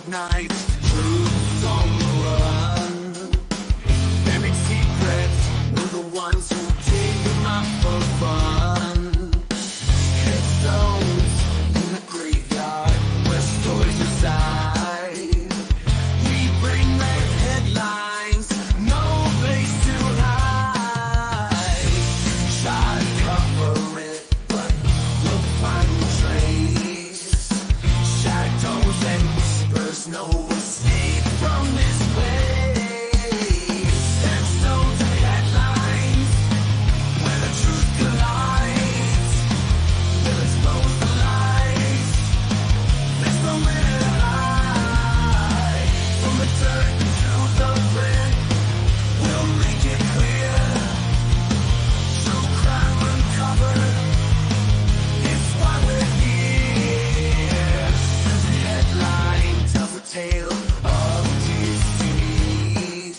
nights, truths on the run. Buried secrets, we're the ones who dig them up for fun. Headstones in the graveyard where stories reside. We bring back headlines, no place to hide. Try to cover it, but we'll find the trace. Shadows and whispers, no escape from this place. Headstones and headlines, where the truth collides. We'll expose the lies. There's no way to hide. From the dirt to the brick, we'll make it clear. True crime uncovered, it's why we're here. The headline tells a tale of deceit.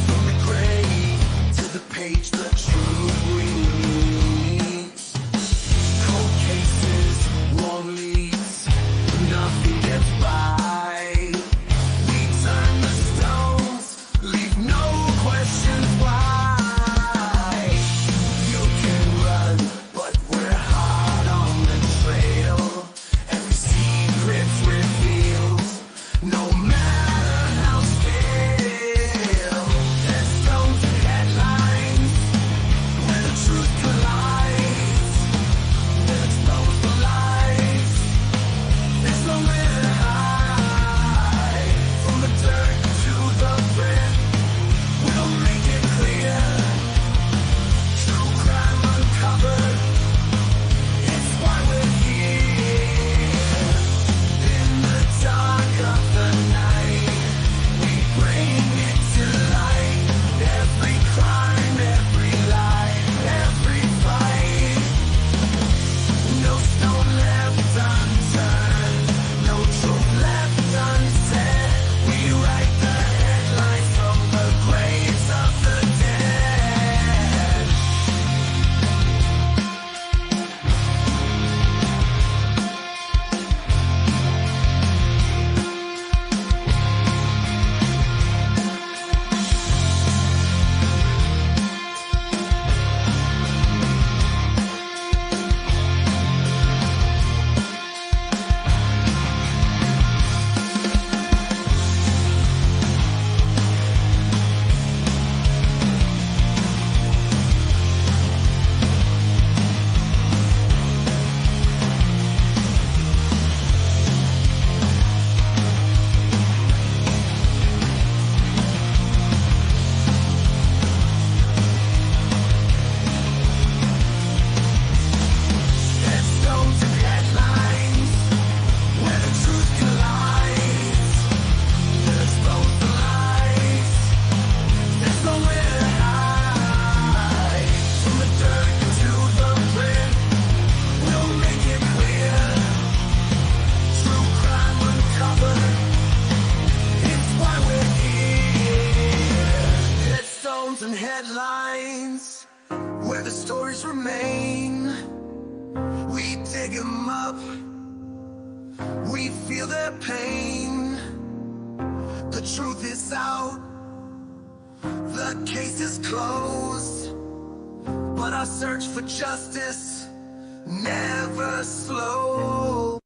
From the grave to the page, the truth remains. Cold cases, long leads, nothing gets by. We turn the stones, leave no questions why. You can run, but we're hard on the trail. Every secret's revealed, no matter how stale. Headstones and headlines, where the truth collides. We'll expose the lies. There's nowhere to hide. From the dirt to the brick, we'll make it clear. True crime uncovered, it's why we're here. In the dark of the night, we bring it to light. Every crime, every lie, every fight. No stone left unturned, no truth left unsaid. We write the headlines from the graves of the dead. Headstones and headlines, where the truth collides. We'll expose the lies. There's nowhere to hide. From the dirt to the brick, we'll make it clear. True crime uncovered, it's why we're here. Headstones and headlines, where the stories remain. We dig 'em up, we feel their pain. The truth is out, the case is closed, but our search for justice never slows.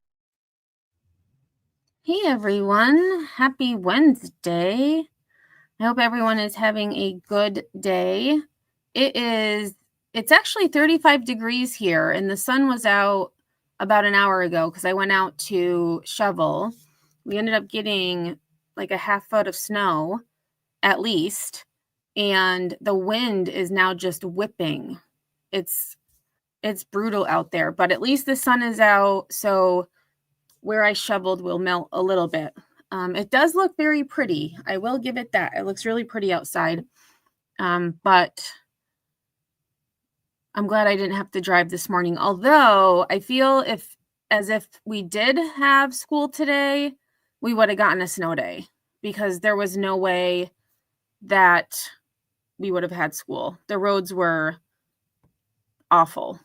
Hey everyone, happy Wednesday. I hope everyone is having a good day. It's actually 35 degrees here, and the sun was out about an hour ago because I went out to shovel. We ended up getting like a half foot of snow at least, and the wind is now just whipping. It's brutal out there, but at least the sun is out, so where I shoveled will melt a little bit. It does look very pretty. I will give it that. It looks really pretty outside. But I'm glad I didn't have to drive this morning. Although I feel as if we did have school today, we would have gotten a snow day because there was no way that we would have had school. The roads were awful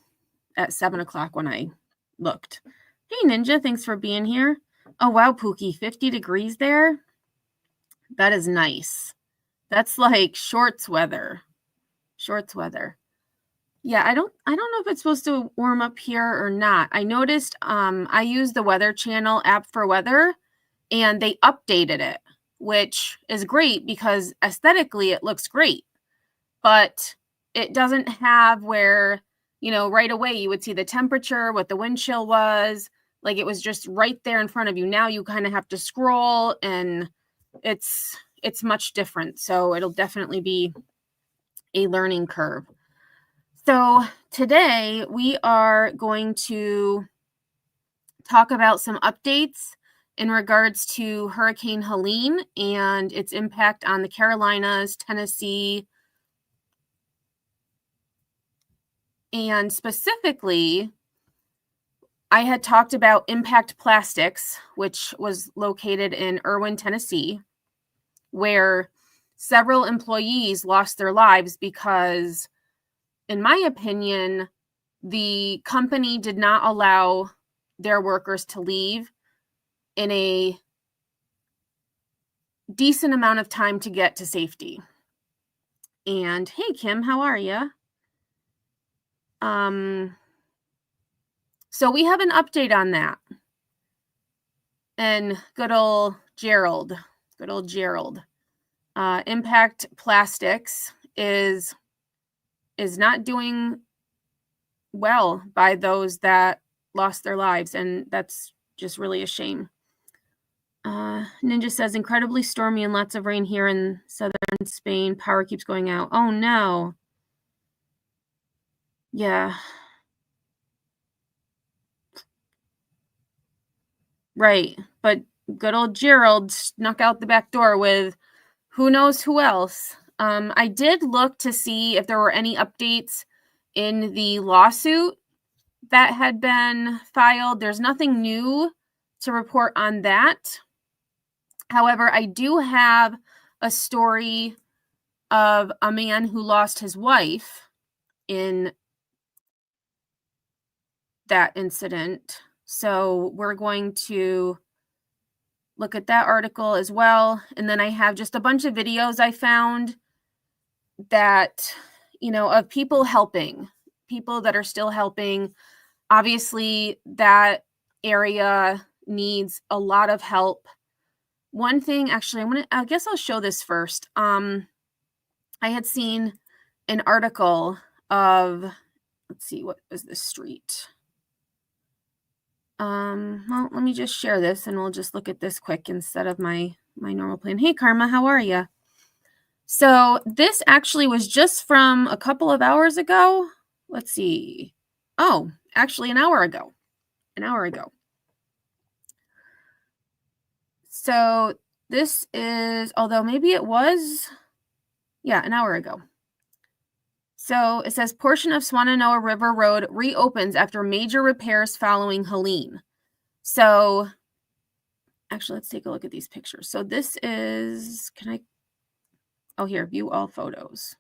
at 7 o'clock when I looked. Hey, Ninja, thanks for being here. Oh, wow, Pookie, 50 degrees there? That is nice. That's like shorts weather. Shorts weather. Yeah, I don't know if it's supposed to warm up here or not. I noticed I use the Weather Channel app for weather, and they updated it, which is great because aesthetically it looks great. But it doesn't have where, right away you would see the temperature, what the wind chill was. Like it was just right there in front of you. Now you kind of have to scroll, and it's much different. So it'll definitely be a learning curve. So today we are going to talk about some updates in regards to Hurricane Helene and its impact on the Carolinas, Tennessee, and specifically, I had talked about Impact Plastics, which was located in Irwin, Tennessee, where several employees lost their lives because, in my opinion, the company did not allow their workers to leave in a decent amount of time to get to safety. And hey, Kim, how are you? So we have an update on that. And good old Gerald, Impact Plastics is not doing well by those that lost their lives, and that's just really a shame. Ninja says, incredibly stormy and lots of rain here in southern Spain. Power keeps going out. Oh, no. Yeah. Right. But good old Gerald snuck out the back door with who knows who else. I did look to see if there were any updates in the lawsuit that had been filed. There's nothing new to report on that. However, I do have a story of a man who lost his wife in that incident. So we're going to look at that article as well. And then I have just a bunch of videos I found that, of people helping, people that are still helping. Obviously, that area needs a lot of help. One thing, actually, I guess I'll show this first. I had seen an article of, let's see, what is this street? Well, let me just share this and we'll just look at this quick instead of my normal plan. Hey, Karma, how are you? So this actually was just from a couple of hours ago. Let's see. Oh, actually an hour ago. So this is, although maybe it was, an hour ago. So it says portion of Swannanoa River Road reopens after major repairs following Helene. So actually, let's take a look at these pictures. So this is, here, view all photos.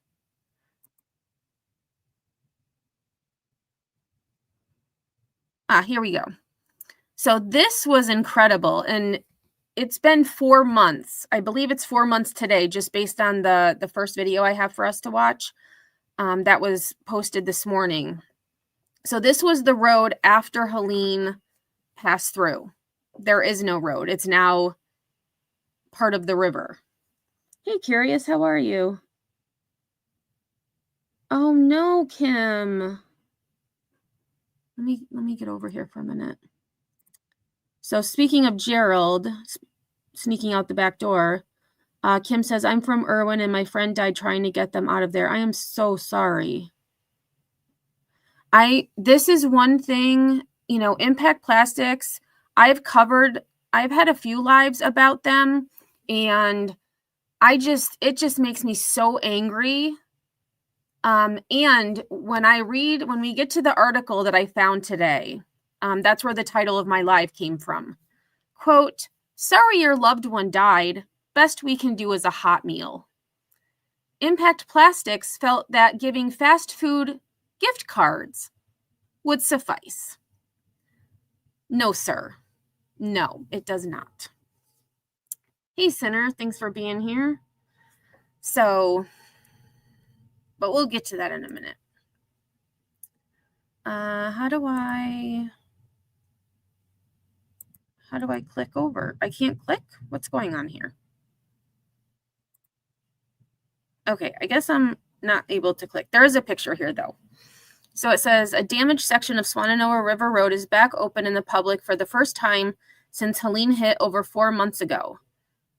Here we go. So this was incredible. And it's been 4 months. I believe it's 4 months today, just based on the first video I have for us to watch. That was posted this morning. So this was the road after Helene passed through. There is no road. It's now part of the river. Hey, Curious, how are you? Oh no, Kim. Let me get over here for a minute. So speaking of Gerald sneaking out the back door, Kim says, I'm from Irwin and my friend died trying to get them out of there. I am so sorry. This is one thing, Impact Plastics, I've had a few lives about them, and it just makes me so angry. And when we get to the article that I found today, that's where the title of my live came from. Quote, sorry your loved one died. Best we can do is a hot meal. Impact Plastics felt that giving fast food gift cards would suffice. No, sir. No, it does not. Hey, Sinner, thanks for being here. So, but we'll get to that in a minute. How do I click over? I can't click? What's going on here? Okay, I guess I'm not able to click. There is a picture here, though. So it says, a damaged section of Swannanoa River Road is back open in the public for the first time since Helene hit over 4 months ago.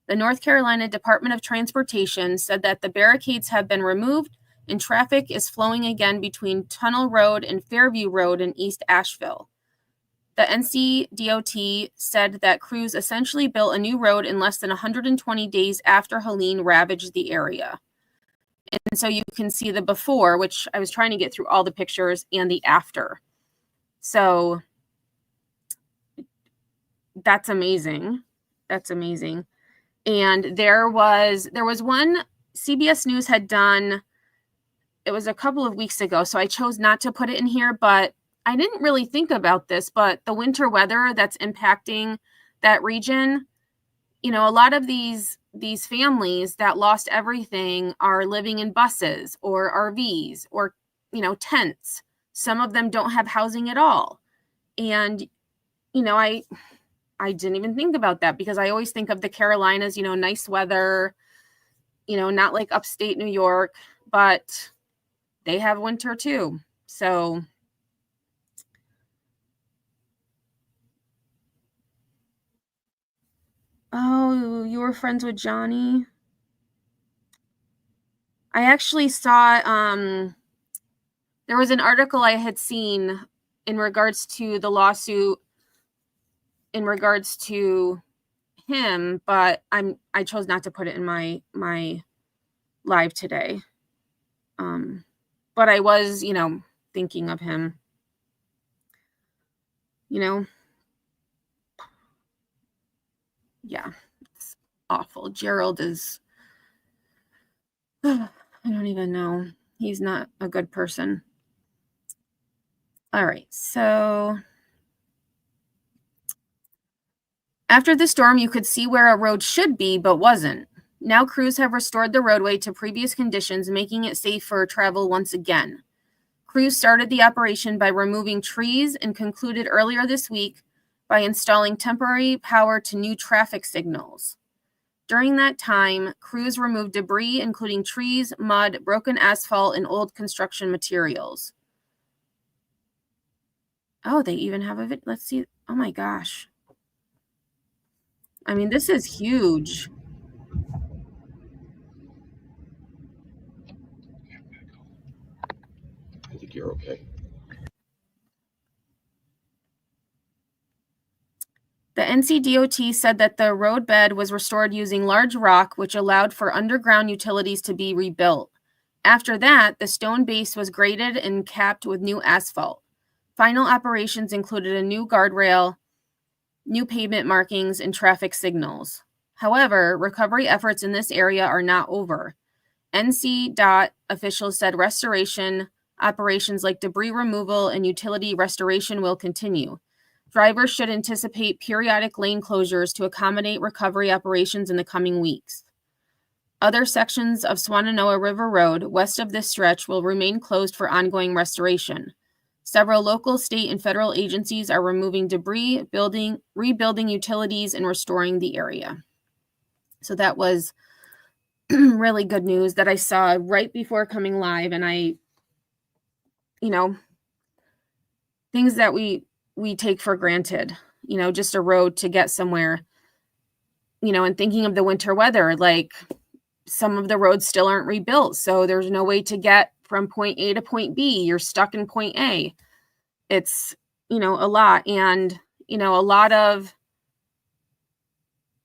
The North Carolina Department of Transportation said that the barricades have been removed and traffic is flowing again between Tunnel Road and Fairview Road in East Asheville. The NCDOT said that crews essentially built a new road in less than 120 days after Helene ravaged the area. And so you can see the before, which I was trying to get through all the pictures, and the after. So that's amazing. That's amazing. And there was one CBS News had done, it was a couple of weeks ago, so I chose not to put it in here, but I didn't really think about this, but the winter weather that's impacting that region, a lot of these families that lost everything are living in buses or RVs or, tents. Some of them don't have housing at all. And, I didn't even think about that because I always think of the Carolinas, nice weather, not like upstate New York, but they have winter too. So oh, you were friends with Johnny? I actually saw, there was an article I had seen in regards to the lawsuit in regards to him, but I chose not to put it in my live today. But I was, thinking of him, yeah, it's awful. Gerald is, I don't even know. He's not a good person. All right, so after the storm, you could see where a road should be, but wasn't. Now crews have restored the roadway to previous conditions, making it safe for travel once again. Crews started the operation by removing trees and concluded earlier this week by installing temporary power to new traffic signals. During that time, crews removed debris, including trees, mud, broken asphalt, and old construction materials. Oh, they even have a video. Let's see. Oh my gosh. I mean, this is huge. I think you're okay. The NCDOT said that the roadbed was restored using large rock, which allowed for underground utilities to be rebuilt. After that, the stone base was graded and capped with new asphalt. Final operations included a new guardrail, new pavement markings, and traffic signals. However, recovery efforts in this area are not over. NCDOT officials said restoration operations like debris removal and utility restoration will continue. Drivers should anticipate periodic lane closures to accommodate recovery operations in the coming weeks. Other sections of Swannanoa River Road west of this stretch will remain closed for ongoing restoration. Several local, state, and federal agencies are removing debris, rebuilding utilities, and restoring the area. So that was really good news that I saw right before coming live. And I, things that we take for granted, just a road to get somewhere, and thinking of the winter weather, like some of the roads still aren't rebuilt. So there's no way to get from point A to point B. You're stuck in point A. It's, a lot. And, a lot of,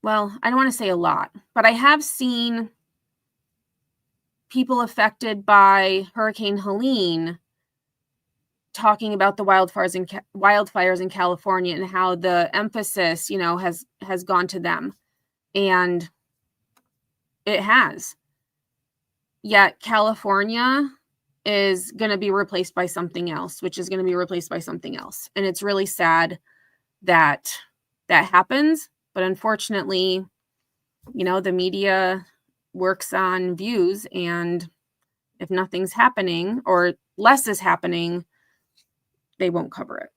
well, I don't want to say a lot, but I have seen people affected by Hurricane Helene talking about the wildfires in California and how the emphasis, has gone to them. And it has. Yet California is going to be replaced by something else, which is going to be replaced by something else. And it's really sad that that happens. But unfortunately, the media works on views, and if nothing's happening or less is happening, they won't cover it.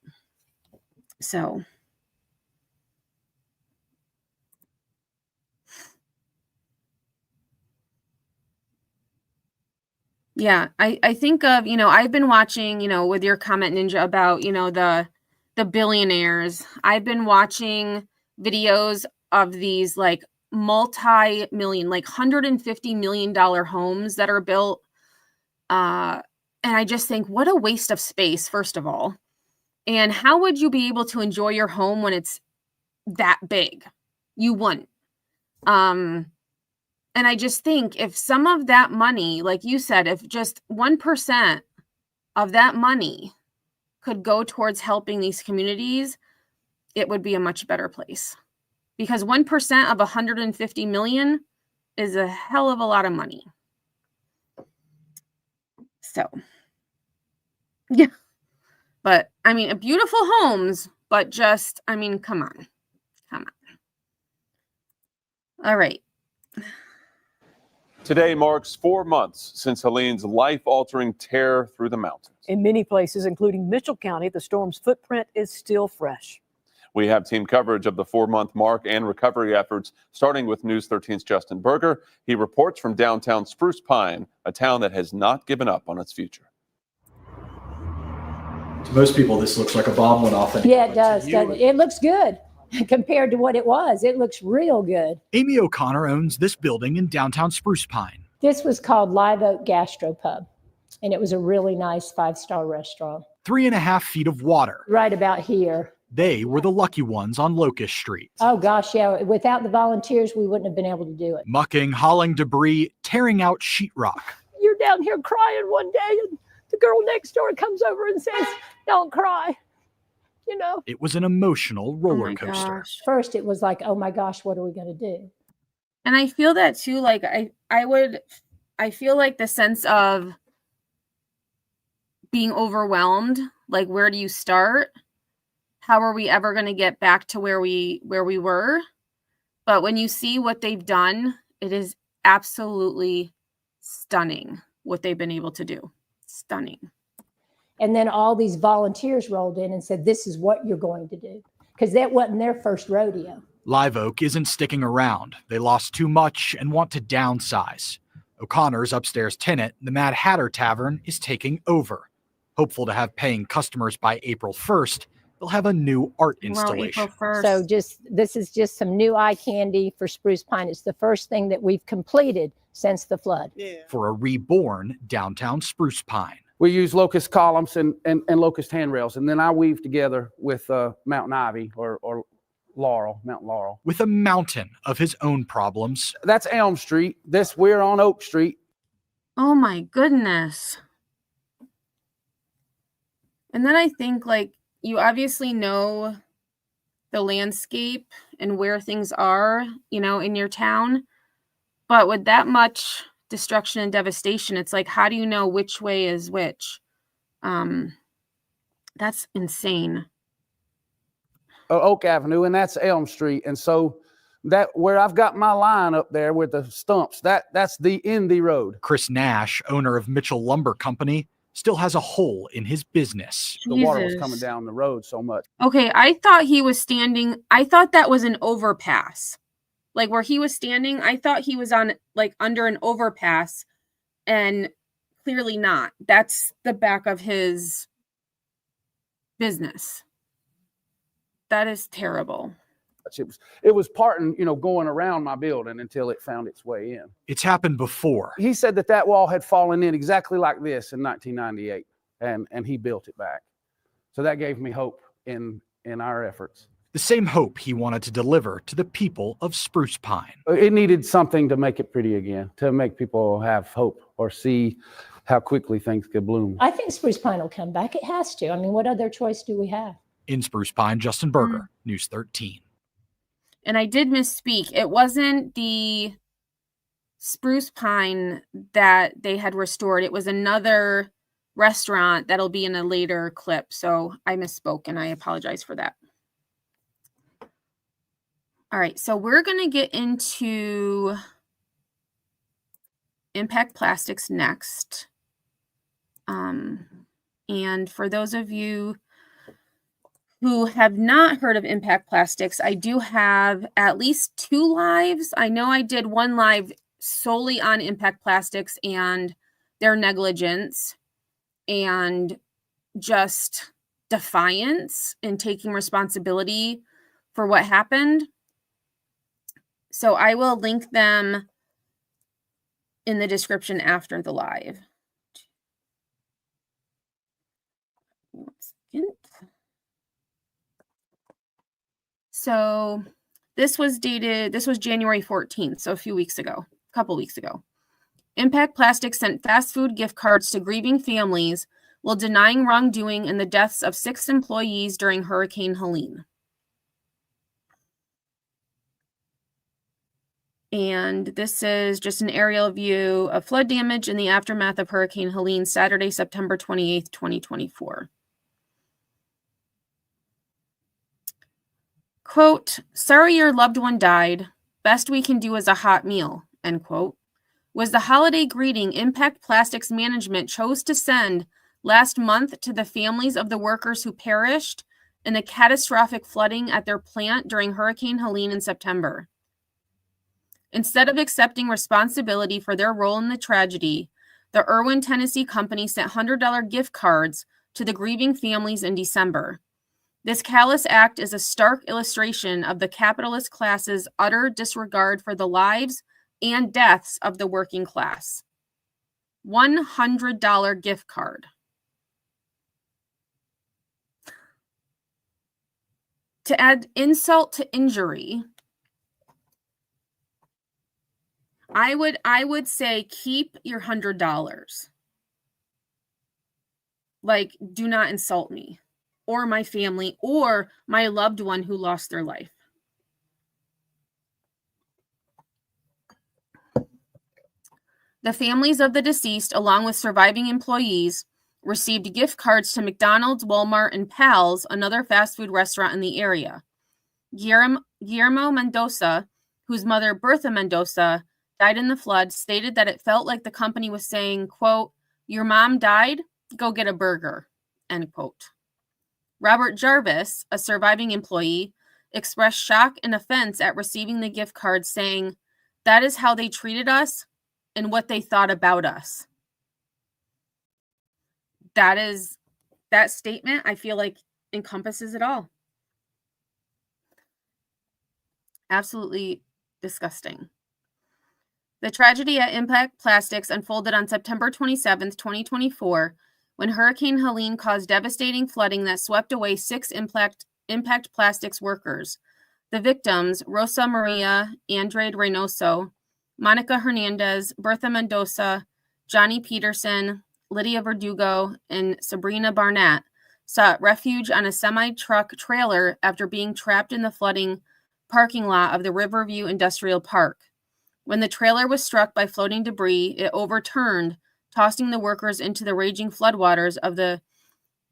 So yeah, I think of, I've been watching, with your comment, Ninja, about, the billionaires. I've been watching videos of these like multi-million, like $150 million homes that are built. And I just think, what a waste of space, first of all. And how would you be able to enjoy your home when it's that big? You wouldn't. And I just think if some of that money, like you said, if just 1% of that money could go towards helping these communities, it would be a much better place. Because 1% of 150 million is a hell of a lot of money. So, yeah. But, I mean, beautiful homes, but just, I mean, come on. All right. Today marks 4 months since Helene's life-altering tear through the mountains. In many places, including Mitchell County, the storm's footprint is still fresh. We have team coverage of the 4-month mark and recovery efforts, starting with News 13's Justin Berger. He reports from downtown Spruce Pine, a town that has not given up on its future. To most people, this looks like a bomb went off. Yeah, it does. It looks good compared to what it was. It looks real good. Amy O'Connor owns this building in downtown Spruce Pine. This was called Live Oak Gastropub, and it was a really nice 5-star restaurant. 3.5 feet of water. Right about here. They were the lucky ones on Locust Street. Oh, gosh, yeah. Without the volunteers, we wouldn't have been able to do it. Mucking, hauling debris, tearing out sheetrock. You're down here crying one day, and the girl next door comes over and says, "Don't cry." It was an emotional roller coaster. Gosh. First, it was like, oh my gosh, what are we going to do? And I feel that too. Like I feel like the sense of being overwhelmed. Like, where do you start? How are we ever going to get back to where we were? But when you see what they've done, it is absolutely stunning what they've been able to do. Stunning. And then all these volunteers rolled in and said, this is what you're going to do. Because that wasn't their first rodeo. Live Oak isn't sticking around. They lost too much and want to downsize. O'Connor's upstairs tenant, the Mad Hatter Tavern, is taking over. Hopeful to have paying customers by April 1st, they'll have a new art installation. So this is just some new eye candy for Spruce Pine. It's the first thing that we've completed since the flood. For a reborn downtown Spruce Pine. We use locust columns and locust handrails, and then I weave together with mountain ivy or mountain laurel. With a mountain of his own problems. That's Elm Street. We're on Oak Street. Oh my goodness. And then I think, like, you obviously know the landscape and where things are, in your town. But with that much destruction and devastation, it's like, how do you know which way is which? That's insane. Oak Avenue, and that's Elm Street. And so that where I've got my line up there with the stumps, that's the Indy Road. Chris Nash, owner of Mitchell Lumber Company, still has a hole in his business. The water was coming down the road so much. Okay, I thought that was an overpass. Like, where he was standing, I thought he was on, like, under an overpass, and clearly not. That's the back of his business. That is terrible. It was parting, going around my building until it found its way in. It's happened before. He said that wall had fallen in exactly like this in 1998, and he built it back. So that gave me hope in our efforts. The same hope he wanted to deliver to the people of Spruce Pine. It needed something to make it pretty again, to make people have hope or see how quickly things could bloom. I think Spruce Pine will come back. It has to. I mean, what other choice do we have? In Spruce Pine, Justin Berger, News 13. And I did misspeak. It wasn't the Spruce Pine that they had restored. It was another restaurant that'll be in a later clip. So I misspoke, and I apologize for that. All right, so we're going to get into Impact Plastics next. And for those of you who have not heard of Impact Plastics, I do have at least 2 lives. I know I did one live solely on Impact Plastics and their negligence and just defiance and taking responsibility for what happened. So I will link them in the description after the live. 1 second. So this was January 14th, so a couple weeks ago. Impact Plastics sent fast food gift cards to grieving families while denying wrongdoing in the deaths of 6 employees during Hurricane Helene. And this is just an aerial view of flood damage in the aftermath of Hurricane Helene, Saturday, September 28th, 2024. Quote, "Sorry your loved one died. Best we can do is a hot meal," end quote, was the holiday greeting Impact Plastics management chose to send last month to the families of the workers who perished in the catastrophic flooding at their plant during Hurricane Helene in September. Instead of accepting responsibility for their role in the tragedy, the Irwin, Tennessee company sent $100 gift cards to the grieving families in December. This callous act is a stark illustration of the capitalist class's utter disregard for the lives and deaths of the working class. $100 gift card. To add insult to injury, I would say keep your $100. Like, do not insult me or my family or my loved one who lost their life. The families of the deceased, along with surviving employees, received gift cards to McDonald's, Walmart, and Pal's, another fast food restaurant in the area. Guillermo Mendoza, whose mother, Bertha Mendoza, died in the flood, stated that it felt like the company was saying, quote, "Your mom died? Go get a burger," end quote. Robert Jarvis, a surviving employee, expressed shock and offense at receiving the gift cards, saying, "That is how they treated us and what they thought about us." That statement, I feel like, encompasses it all. Absolutely disgusting. The tragedy at Impact Plastics unfolded on September 27th, 2024, when Hurricane Helene caused devastating flooding that swept away 6 Impact Plastics workers. The victims, Rosa Maria Andrade Reynoso, Monica Hernandez, Bertha Mendoza, Johnny Peterson, Lydia Verdugo, and Sabrina Barnett, sought refuge on a semi-truck trailer after being trapped in the flooding parking lot of the Riverview Industrial Park. When the trailer was struck by floating debris, it overturned, tossing the workers into the raging floodwaters of the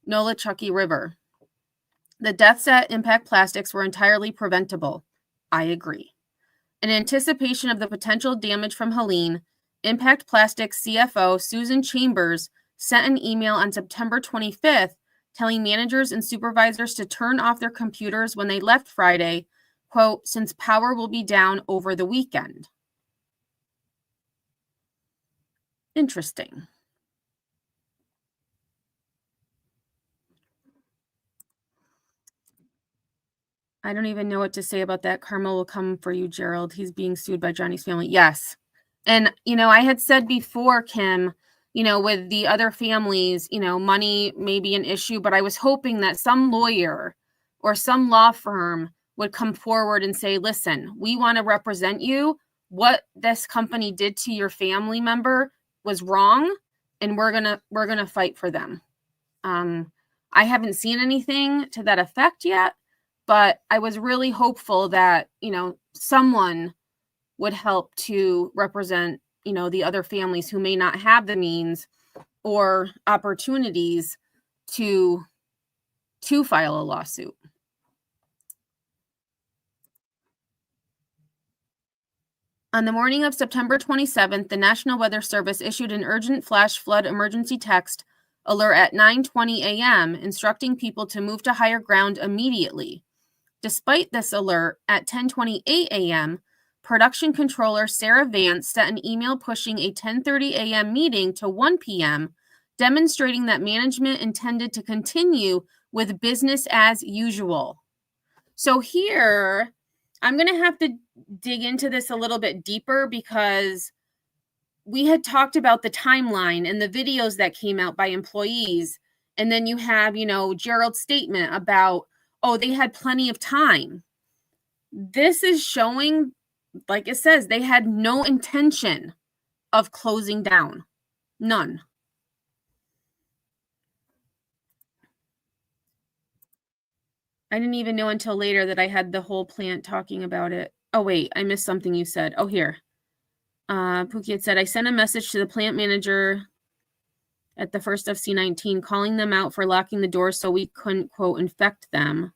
Nolichucky River. The deaths at Impact Plastics were entirely preventable. I agree. In anticipation of the potential damage from Helene, Impact Plastics CFO Susan Chambers sent an email on September 25th telling managers and supervisors to turn off their computers when they left Friday, quote, "since power will be down over the weekend." Interesting. I don't even know what to say about that. Karma will come for you, Gerald. He's being sued by Johnny's family. Yes. And, I had said before, Kim, with the other families, money may be an issue, but I was hoping that some lawyer or some law firm would come forward and say, listen, we want to represent you. What this company did to your family member was wrong, and we're gonna fight for them. I haven't seen anything to that effect yet, but I was really hopeful that, someone would help to represent, the other families who may not have the means or opportunities to file a lawsuit. On the morning of September 27th, the National Weather Service issued an urgent flash flood emergency text alert at 9:20 a.m., instructing people to move to higher ground immediately. Despite this alert, at 10:28 a.m., production controller Sarah Vance sent an email pushing a 10:30 a.m. meeting to 1 p.m., demonstrating that management intended to continue with business as usual. So here, I'm going to have to dig into this a little bit deeper because we had talked about the timeline and the videos that came out by employees. And then you have, Gerald's statement about, oh, they had plenty of time. This is showing, like it says, they had no intention of closing down. None. I didn't even know until later that I had the whole plant talking about it. Oh, wait, I missed something you said. Oh, here. Pookie had said, I sent a message to the plant manager at the first of C19, calling them out for locking the door so we couldn't, quote, infect them.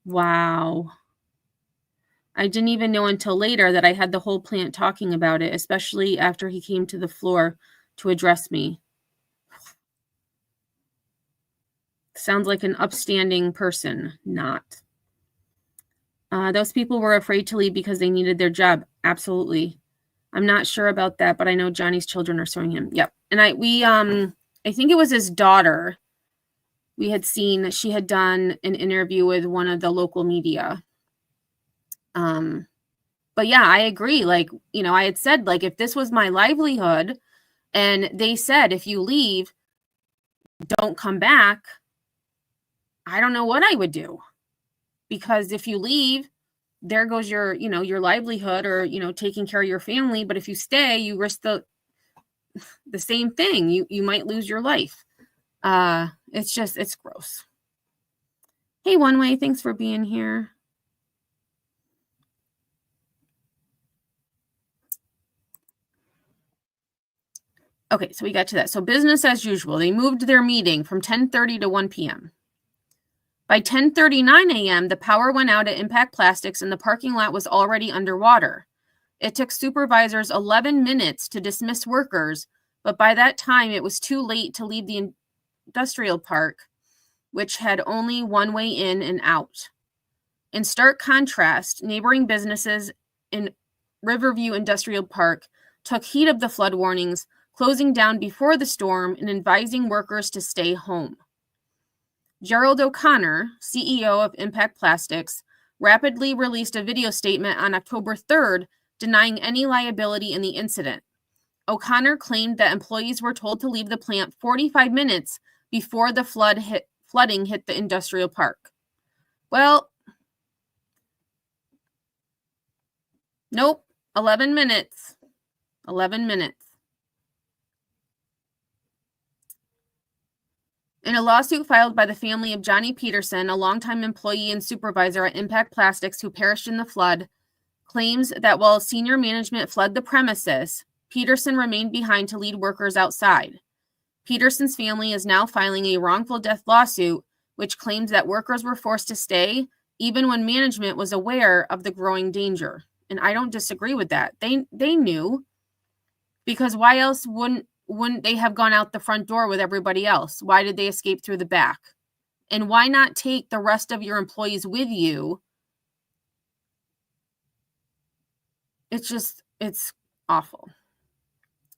Wow. I didn't even know until later that I had the whole plant talking about it, especially after he came to the floor to address me. Sounds like an upstanding person. Not. Those people were afraid to leave because they needed their job. Absolutely. I'm not sure about that, but I know Johnny's children are suing him. Yep. And I think it was his daughter. We had seen, she had done an interview with one of the local media. But yeah, I agree. Like, I had said, like, if this was my livelihood and they said, if you leave, don't come back, I don't know what I would do. Because if you leave, there goes your, your livelihood or, taking care of your family. But if you stay, you risk the same thing. You might lose your life. It's gross. Hey, One Way, thanks for being here. Okay, so we got to that. So business as usual. They moved their meeting from 10:30 to 1 p.m. By 10:39 a.m., the power went out at Impact Plastics and the parking lot was already underwater. It took supervisors 11 minutes to dismiss workers, but by that time, it was too late to leave the industrial park, which had only one way in and out. In stark contrast, neighboring businesses in Riverview Industrial Park took heed of the flood warnings, closing down before the storm and advising workers to stay home. Gerald O'Connor, CEO of Impact Plastics, rapidly released a video statement on October 3rd denying any liability in the incident. O'Connor claimed that employees were told to leave the plant 45 minutes before the flooding hit the industrial park. Well, nope, 11 minutes. 11 minutes. In a lawsuit filed by the family of Johnny Peterson, a longtime employee and supervisor at Impact Plastics who perished in the flood, claims that while senior management fled the premises, Peterson remained behind to lead workers outside. Peterson's family is now filing a wrongful death lawsuit, which claims that workers were forced to stay even when management was aware of the growing danger. And I don't disagree with that. They knew, because why else wouldn't they have gone out the front door with everybody else? Why did they escape through the back? And why not take the rest of your employees with you? It's awful.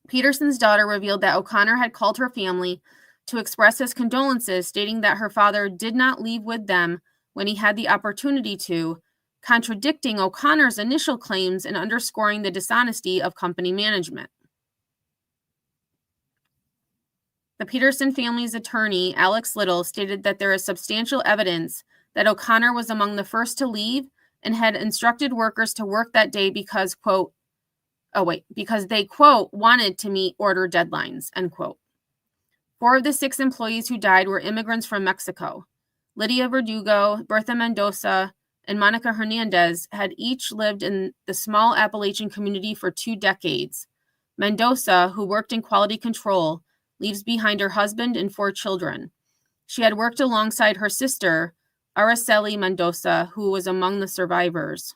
Peterson's daughter revealed that O'Connor had called her family to express his condolences, stating that her father did not leave with them when he had the opportunity to, contradicting O'Connor's initial claims and underscoring the dishonesty of company management. The Peterson family's attorney, Alex Little, stated that there is substantial evidence that O'Connor was among the first to leave and had instructed workers to work that day because, quote, because they, quote, wanted to meet order deadlines, end quote. 4 of the 6 employees who died were immigrants from Mexico. Lydia Verdugo, Bertha Mendoza, and Monica Hernandez had each lived in the small Appalachian community for 2 decades. Mendoza, who worked in quality control, leaves behind her husband and 4 children. She had worked alongside her sister, Araceli Mendoza, who was among the survivors.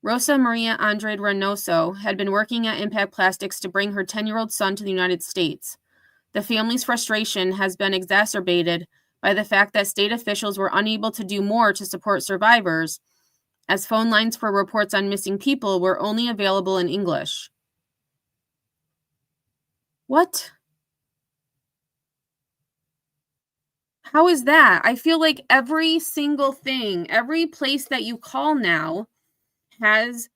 Rosa Maria Andrade Reynoso had been working at Impact Plastics to bring her 10-year-old son to the United States. The family's frustration has been exacerbated by the fact that state officials were unable to do more to support survivors, as phone lines for reports on missing people were only available in English. What? How is that? I feel like every single thing, every place that you call now has,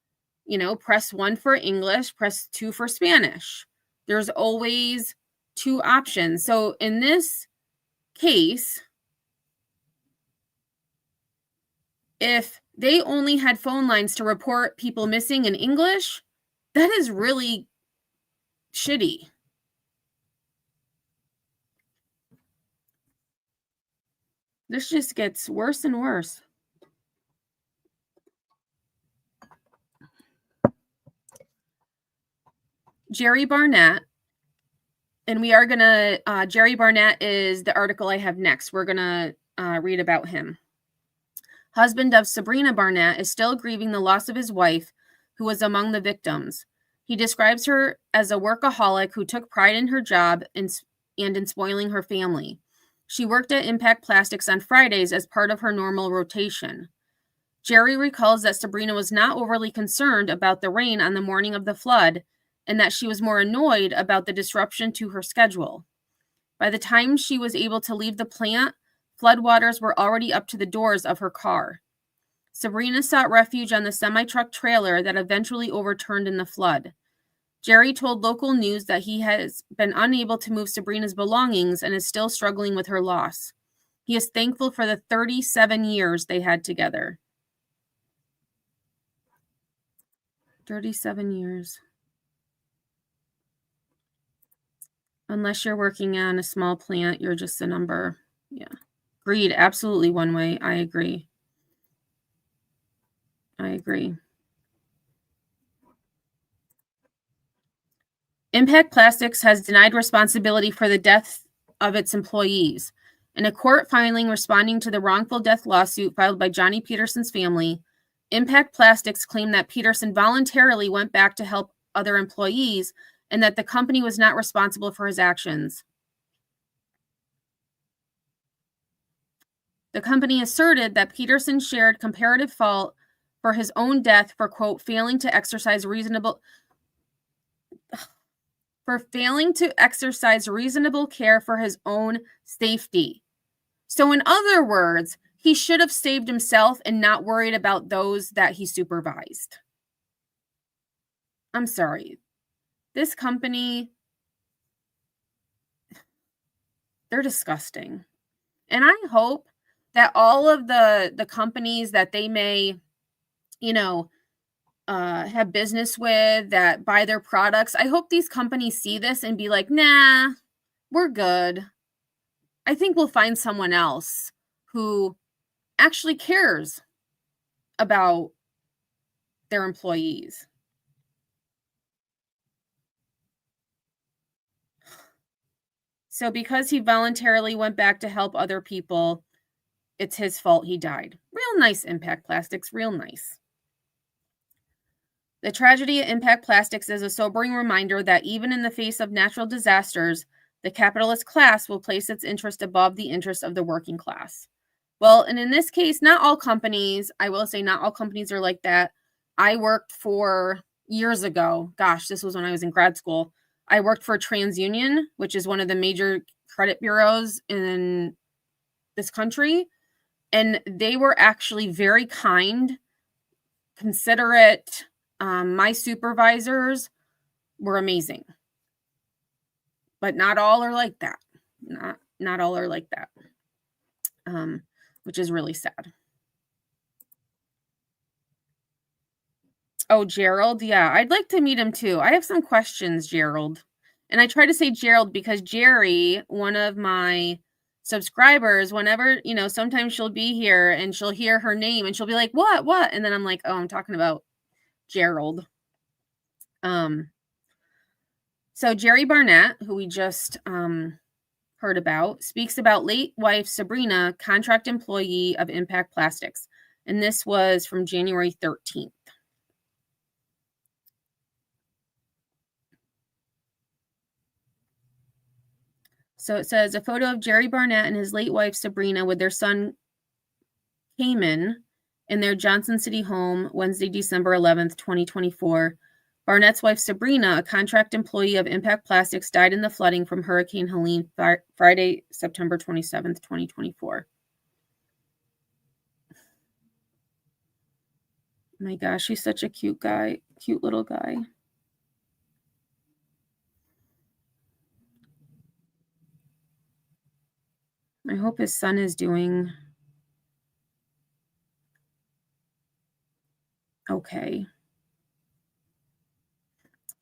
press 1 for English, press 2 for Spanish. There's always 2 options. So in this case, if they only had phone lines to report people missing in English, that is really shitty. This just gets worse and worse. Jerry Barnett, and we are going to, Jerry Barnett is the article I have next. We're going to read about him. Husband of Sabrina Barnett is still grieving the loss of his wife, who was among the victims. He describes her as a workaholic who took pride in her job and in spoiling her family. She worked at Impact Plastics on Fridays as part of her normal rotation. Jerry recalls that Sabrina was not overly concerned about the rain on the morning of the flood, and that she was more annoyed about the disruption to her schedule. By the time she was able to leave the plant, floodwaters were already up to the doors of her car. Sabrina sought refuge on the semi-truck trailer that eventually overturned in the flood. Jerry told local news that he has been unable to move Sabrina's belongings and is still struggling with her loss. He is thankful for the 37 years they had together. 37 years. Unless you're working on a small plant, you're just a number. Yeah. Greed, absolutely one way. I agree. Impact Plastics has denied responsibility for the death of its employees. In a court filing responding to the wrongful death lawsuit filed by Johnny Peterson's family, Impact Plastics claimed that Peterson voluntarily went back to help other employees and that the company was not responsible for his actions. The company asserted that Peterson shared comparative fault for his own death for, quote, failing to exercise reasonable care for his own safety. So in other words, he should have saved himself and not worried about those that he supervised. I'm sorry. This company, they're disgusting. And I hope that all of the companies that they may, have business with, that buy their products, I hope these companies see this and be like, nah, we're good. I think we'll find someone else who actually cares about their employees. So because he voluntarily went back to help other people, it's his fault he died. Real nice, Impact Plastics, real nice. The tragedy at Impact Plastics is a sobering reminder that even in the face of natural disasters, the capitalist class will place its interest above the interest of the working class. Well, and in this case, not all companies, I will say not all companies are like that. I worked for, years ago, gosh, this was when I was in grad school, I worked for TransUnion, which is one of the major credit bureaus in this country. And they were actually very kind, considerate. My supervisors were amazing. But not all are like that. Not all are like that. Which is really sad. Oh, Gerald. Yeah, I'd like to meet him too. I have some questions, Gerald. And I try to say Gerald because Jerry, one of my subscribers, whenever, sometimes she'll be here and she'll hear her name and she'll be like, what? And then I'm like, oh, I'm talking about Gerald. So Jerry Barnett, who we just heard about, speaks about late wife Sabrina, contract employee of Impact Plastics. And this was from January 13th. So it says a photo of Jerry Barnett and his late wife Sabrina with their son Cayman in their Johnson City home Wednesday, December 11th, 2024. Barnett's wife Sabrina, a contract employee of Impact Plastics, died in the flooding from Hurricane Helene Friday, September 27th, 2024. My gosh, he's such a cute guy, cute little guy. I hope his son is doing okay.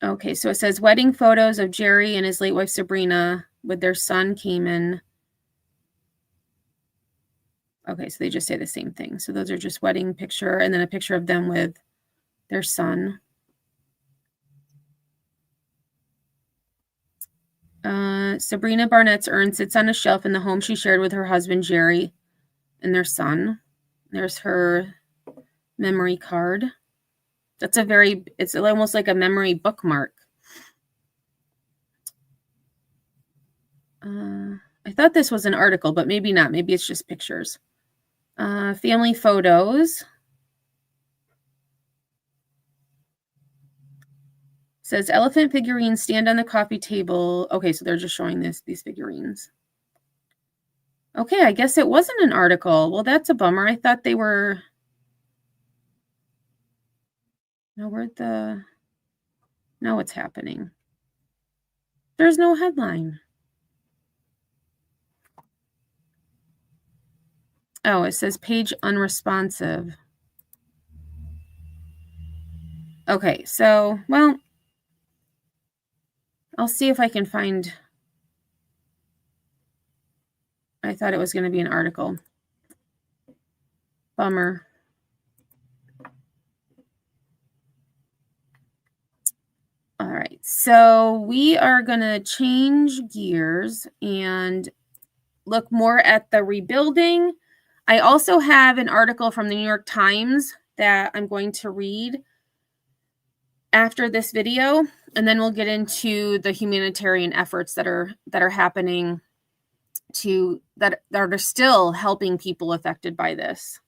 Okay, so it says wedding photos of Jerry and his late wife Sabrina with their son Cayman. Okay, so they just say the same thing. So those are just wedding picture and then a picture of them with their son. Sabrina Barnett's urn sits on a shelf in the home she shared with her husband Jerry and their son. There's her memory card. It's almost like a memory bookmark. I thought this was an article, but maybe not. Maybe it's just pictures. Family photos. Says elephant figurines stand on the coffee table. Okay, so they're just showing these figurines. Okay, I guess it wasn't an article. Well, that's a bummer. I thought they were. No, now what's happening? There's no headline. Oh, it says page unresponsive. Okay, so, well, I'll see if I can find. I thought it was going to be an article. Bummer. All right, so we are going to change gears and look more at the rebuilding. I also have an article from the New York Times that I'm going to read after this video, and then we'll get into the humanitarian efforts that are happening that are still helping people affected by this.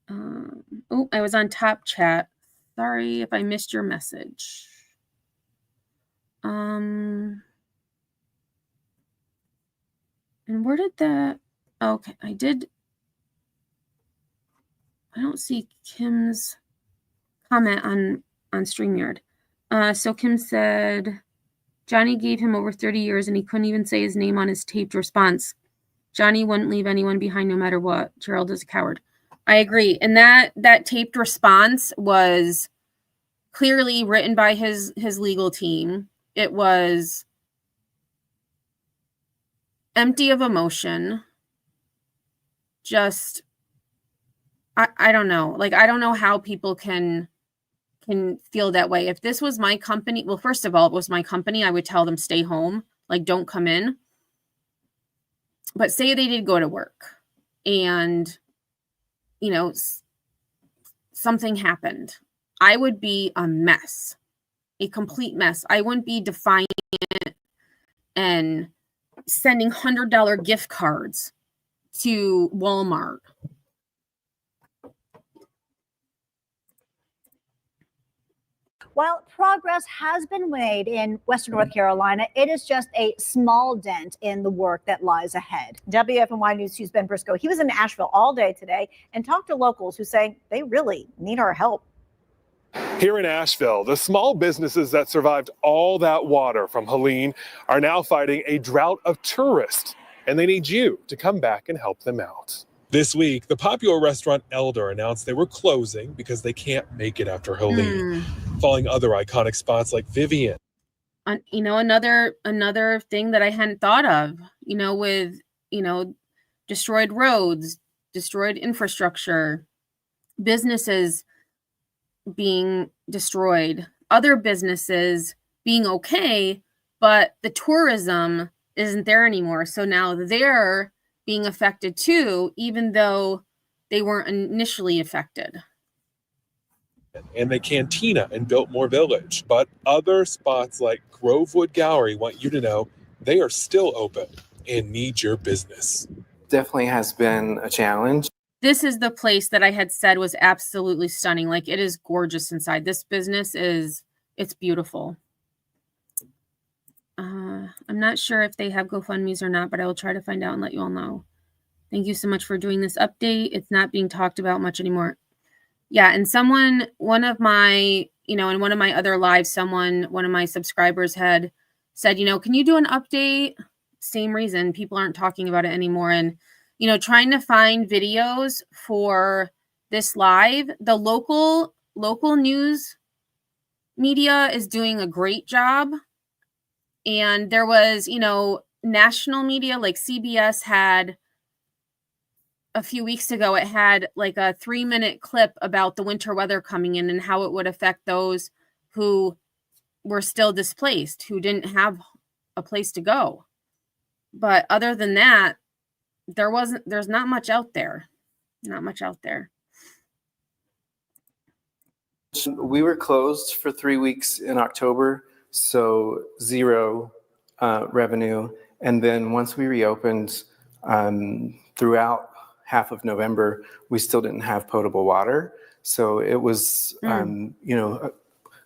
Oh, I was on Top Chat. Sorry if I missed your message. And where did that? Okay, I don't see Kim's comment on StreamYard. So Kim said, Johnny gave him over 30 years and he couldn't even say his name on his taped response. Johnny wouldn't leave anyone behind no matter what. Gerald is a coward. I agree. And that taped response was clearly written by his legal team. It was empty of emotion. Just, I don't know. Like, I don't know how people can feel that way. If this was my company, well, first of all, it was my company, I would tell them stay home, like don't come in. But say they did go to work and, something happened. I would be a mess, a complete mess. I wouldn't be defiant and sending $100 gift cards to Walmart. While progress has been made in Western North Carolina, it is just a small dent in the work that lies ahead. WFNY News 2's Ben Briscoe, he was in Asheville all day today and talked to locals who say they really need our help. Here in Asheville, the small businesses that survived all that water from Helene are now fighting a drought of tourists, and they need you to come back and help them out. This week, the popular restaurant Elder announced they were closing because they can't make it after Helene, following other iconic spots like Vivian. Another thing that I hadn't thought of, with, destroyed roads, destroyed infrastructure, businesses being destroyed, other businesses being okay, but the tourism isn't there anymore. So now they're being affected too, even though they weren't initially affected. and the Cantina in Biltmore Village. But other spots like Grovewood Gallery want you to know they are still open and need your business. Definitely has been a challenge. This is the place that I had said was absolutely stunning. Like, it is gorgeous inside. This business it's beautiful. I'm not sure if they have GoFundMe's or not, but I will try to find out and let you all know. Thank you so much for doing this update. It's not being talked about much anymore. Yeah, and one of my other lives, one of my subscribers had said, can you do an update? Same reason, people aren't talking about it anymore. And, trying to find videos for this live, the local news media is doing a great job. And there was, national media like CBS had a few weeks ago, it had like a 3-minute clip about the winter weather coming in and how it would affect those who were still displaced, who didn't have a place to go. But other than that, there's not much out there. Not much out there. We were closed for 3 weeks in October, so zero revenue. And then once we reopened, throughout half of November, we still didn't have potable water. So it was,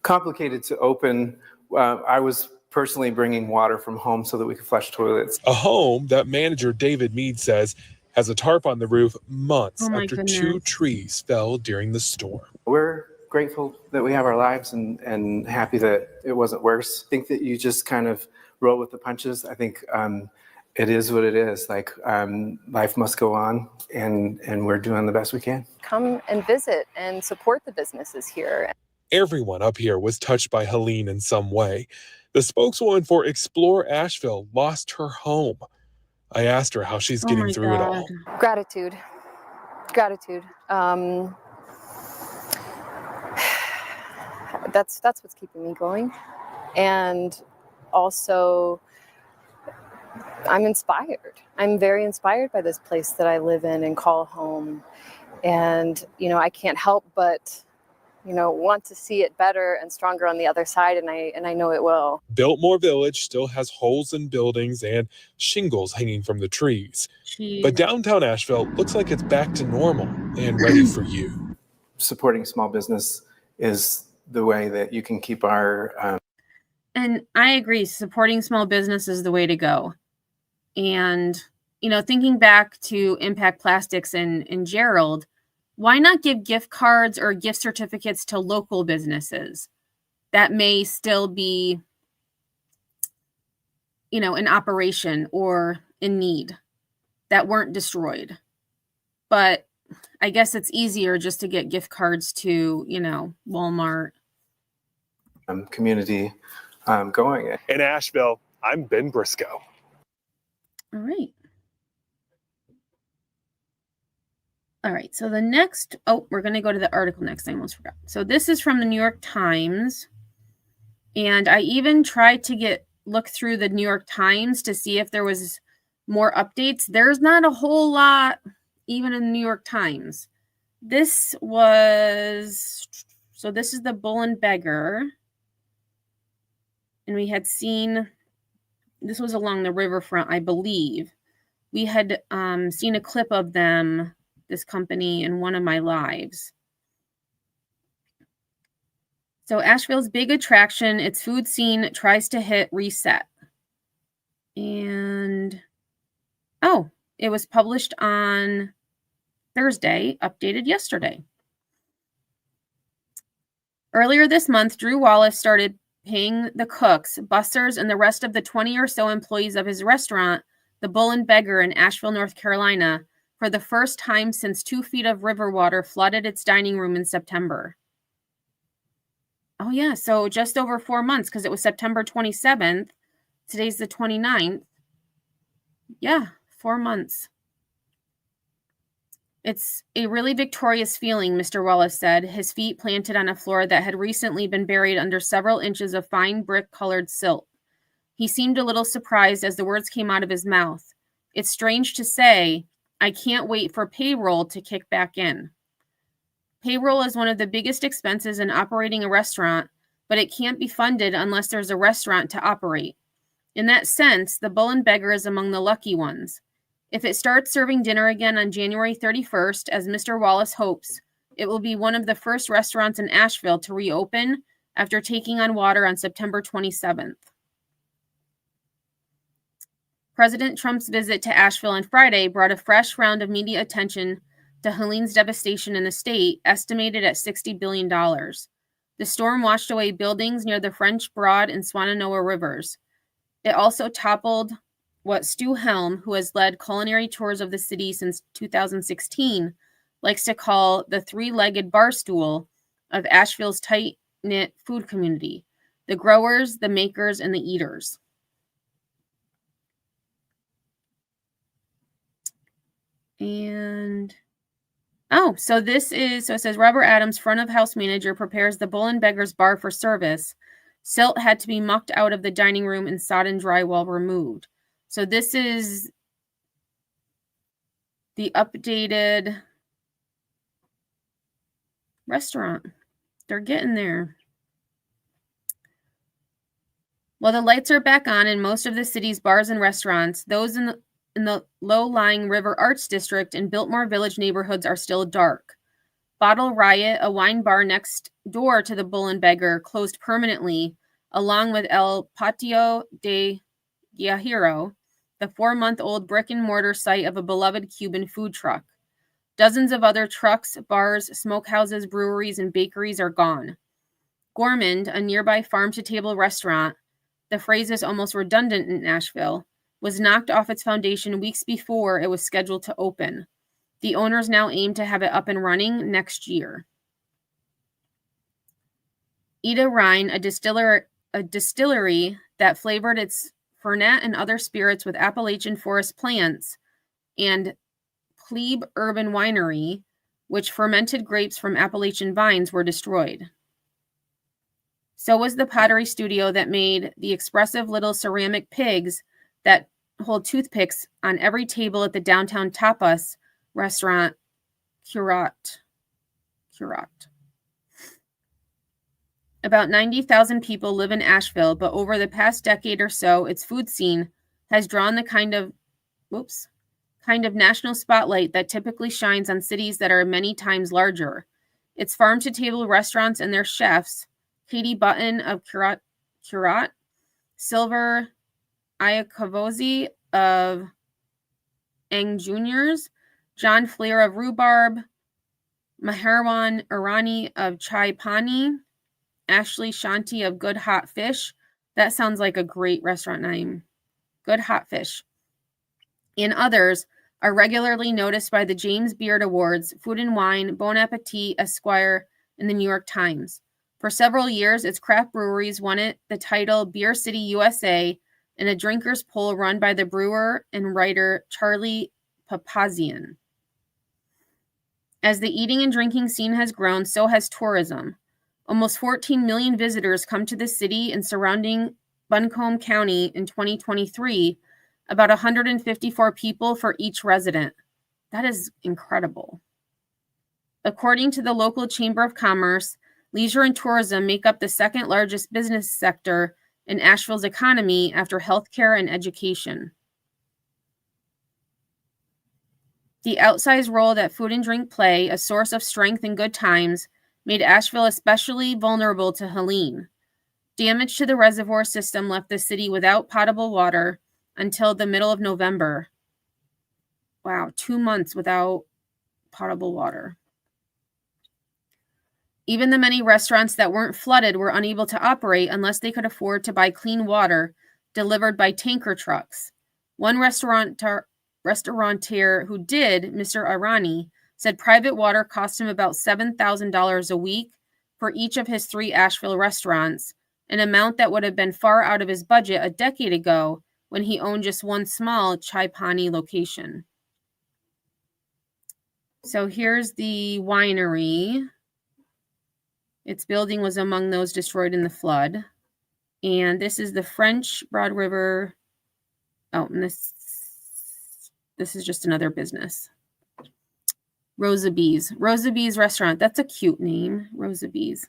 complicated to open. I was personally bringing water from home so that we could flush toilets. A home that manager David Mead says has a tarp on the roof months after goodness. 2 trees fell during the storm. We're grateful that we have our lives and happy that it wasn't worse. I think that you just kind of roll with the punches. I think it is what it is. Like, life must go on, and we're doing the best we can. Come and visit and support the businesses here. Everyone up here was touched by Helene in some way. The spokeswoman for Explore Asheville lost her home. I asked her how she's getting through it all. Gratitude. That's what's keeping me going. And also, I'm inspired. I'm very inspired by this place that I live in and call home. And, I can't help but, want to see it better and stronger on the other side. And I know it will. Biltmore Village still has holes in buildings and shingles hanging from the trees. Jeez. But downtown Asheville looks like it's back to normal and ready for you. Supporting small business is the way that you can keep our... And I agree, supporting small business is the way to go. And, thinking back to Impact Plastics and Gerald, why not give gift cards or gift certificates to local businesses that may still be, in operation or in need, that weren't destroyed? But I guess it's easier just to get gift cards to, Walmart. Community going. In Asheville, I'm Ben Briscoe. All right. All right, so the next, we're going to go to the article next. I almost forgot. So this is from the New York Times. And I even tried to look through the New York Times to see if there was more updates. There's not a whole lot, even in the New York Times. This is the Bull and Beggar. And we had seen, this was along the riverfront, I believe. We had seen a clip of them, this company, in one of my lives. So Asheville's big attraction, its food scene tries to hit reset. And, it was published on Thursday, updated yesterday. Earlier this month, Drew Wallace started paying the cooks, bussers, and the rest of the 20 or so employees of his restaurant, the Bull and Beggar in Asheville, North Carolina, for the first time since 2 feet of river water flooded its dining room in September. Oh, yeah, so just over 4 months, because it was September 27th. Today's the 29th. Yeah, 4 months. It's a really victorious feeling, Mr. Wallace said, his feet planted on a floor that had recently been buried under several inches of fine brick-colored silt. He seemed a little surprised as the words came out of his mouth. It's strange to say, I can't wait for payroll to kick back in. Payroll is one of the biggest expenses in operating a restaurant, but it can't be funded unless there's a restaurant to operate. In that sense, the Bull and Beggar is among the lucky ones. If it starts serving dinner again on January 31st, as Mr. Wallace hopes, it will be one of the first restaurants in Asheville to reopen after taking on water on September 27th. President Trump's visit to Asheville on Friday brought a fresh round of media attention to Helene's devastation in the state, estimated at $60 billion. The storm washed away buildings near the French Broad and Swannanoa rivers. It also toppled what Stu Helm, who has led culinary tours of the city since 2016, likes to call the three-legged bar stool of Asheville's tight-knit food community: the growers, the makers, and the eaters. And so it says Robert Adams, front of house manager, prepares the Bull and Beggar's bar for service. Silt had to be mucked out of the dining room and sodden drywall removed. So this is the updated restaurant. They're getting there. Well, the lights are back on in most of the city's bars and restaurants. Those in the low-lying River Arts District and Biltmore Village neighborhoods are still dark. Bottle Riot, a wine bar next door to the Bull and Beggar, closed permanently, along with El Patio de Guajiro, the 4-month-old brick-and-mortar site of a beloved Cuban food truck. Dozens of other trucks, bars, smokehouses, breweries, and bakeries are gone. Gourmand, a nearby farm-to-table restaurant, the phrase is almost redundant in Nashville, was knocked off its foundation weeks before it was scheduled to open. The owners now aim to have it up and running next year. Ida Rhine, a distillery that flavored its Fernet and other spirits with Appalachian forest plants, and Plebe Urban Winery, which fermented grapes from Appalachian vines, were destroyed. So was the pottery studio that made the expressive little ceramic pigs that hold toothpicks on every table at the downtown tapas restaurant, Curat. About 90,000 people live in Asheville, but over the past decade or so, its food scene has drawn the kind of national spotlight that typically shines on cities that are many times larger. Its farm-to-table restaurants and their chefs, Katie Button of Curat, Silver Iacavozi of Ang Juniors, John Flair of Rhubarb, Maherwan Irani of Chai Pani, Ashley Shanti of Good Hot Fish. That sounds like a great restaurant name. Good Hot Fish. And others are regularly noticed by the James Beard Awards, Food and Wine, Bon Appetit, Esquire, and the New York Times. For several years, its craft breweries won it the title Beer City USA in a drinkers poll run by the brewer and writer Charlie Papazian. As the eating and drinking scene has grown, so has tourism. Almost 14 million visitors come to the city and surrounding Buncombe County in 2023, about 154 people for each resident. That is incredible. According to the local Chamber of Commerce, leisure and tourism make up the second largest business sector in Asheville's economy after healthcare and education. The outsized role that food and drink play, a source of strength in good times, made Asheville especially vulnerable to Helene. Damage to the reservoir system left the city without potable water until the middle of November. Wow, 2 months without potable water. Even the many restaurants that weren't flooded were unable to operate unless they could afford to buy clean water delivered by tanker trucks. One restaurateur who did, Mr. Irani, said private water cost him about $7,000 a week for each of his 3 Asheville restaurants, an amount that would have been far out of his budget a decade ago when he owned just one small Chai Pani location. So here's the winery. Its building was among those destroyed in the flood. And this is the French Broad River. Oh, and this is just another business. Rosabee's. Rosabee's restaurant. That's a cute name. Rosabee's.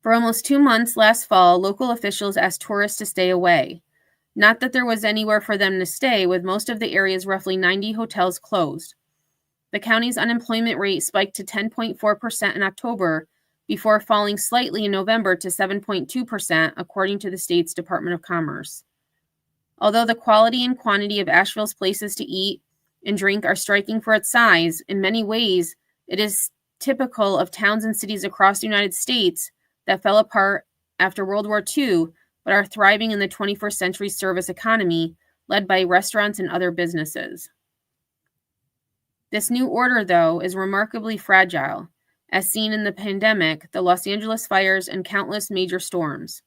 For almost 2 months last fall, local officials asked tourists to stay away. Not that there was anywhere for them to stay, with most of the area's roughly 90 hotels closed. The county's unemployment rate spiked to 10.4% in October before falling slightly in November to 7.2%, according to the state's Department of Commerce. Although the quality and quantity of Asheville's places to eat and drink are striking for its size, in many ways, it is typical of towns and cities across the United States that fell apart after World War II, but are thriving in the 21st century service economy, led by restaurants and other businesses. This new order, though, is remarkably fragile, as seen in the pandemic, the Los Angeles fires, and countless major storms.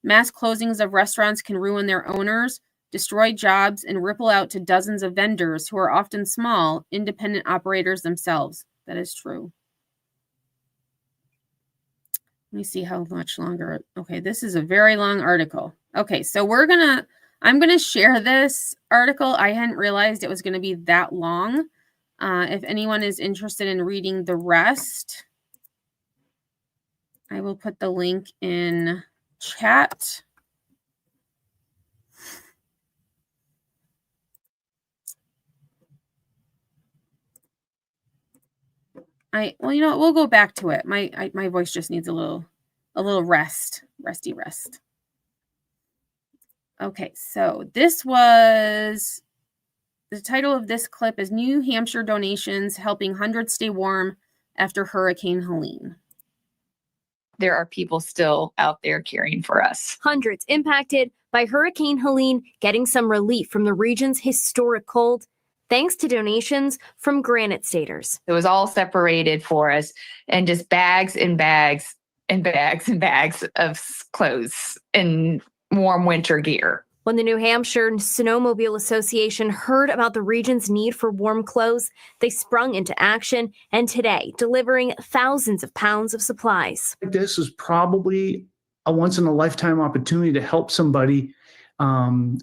Mass closings of restaurants can ruin their owners, destroy jobs, and ripple out to dozens of vendors who are often small, independent operators themselves. That is true. Let me see how much longer. Okay, this is a very long article. Okay, so I'm gonna share this article. I hadn't realized it was gonna be that long. If anyone is interested in reading the rest, I will put the link in chat. Well, you know what? We'll go back to it. My voice just needs a little rest. Okay, so this was the title of this clip is New Hampshire donations helping hundreds stay warm after Hurricane Helene. There are people still out there caring for us. Hundreds impacted by Hurricane Helene getting some relief from the region's historic cold, thanks to donations from Granite Staters. It was all separated for us, and just bags and bags and bags and bags of clothes and warm winter gear. When the New Hampshire Snowmobile Association heard about the region's need for warm clothes, they sprung into action, and today delivering thousands of pounds of supplies. This is probably a once-in-a-lifetime opportunity to help somebody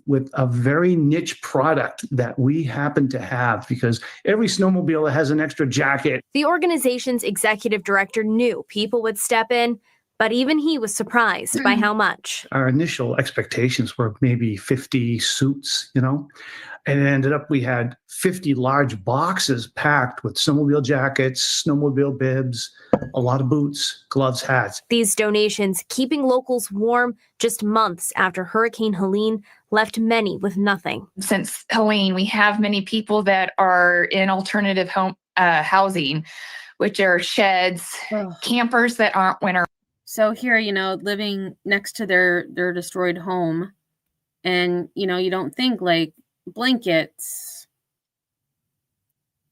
with a very niche product that we happen to have, because every snowmobiler has an extra jacket. The organization's executive director knew people would step in, but even he was surprised by how much. Our initial expectations were maybe 50 suits, and it ended up we had 50 large boxes packed with snowmobile jackets, snowmobile bibs, a lot of boots, gloves, hats. These donations keeping locals warm just months after Hurricane Helene left many with nothing. Since Helene, we have many people that are in alternative home housing, which are sheds, campers that aren't winter. So here, living next to their destroyed home, and, you don't think like blankets,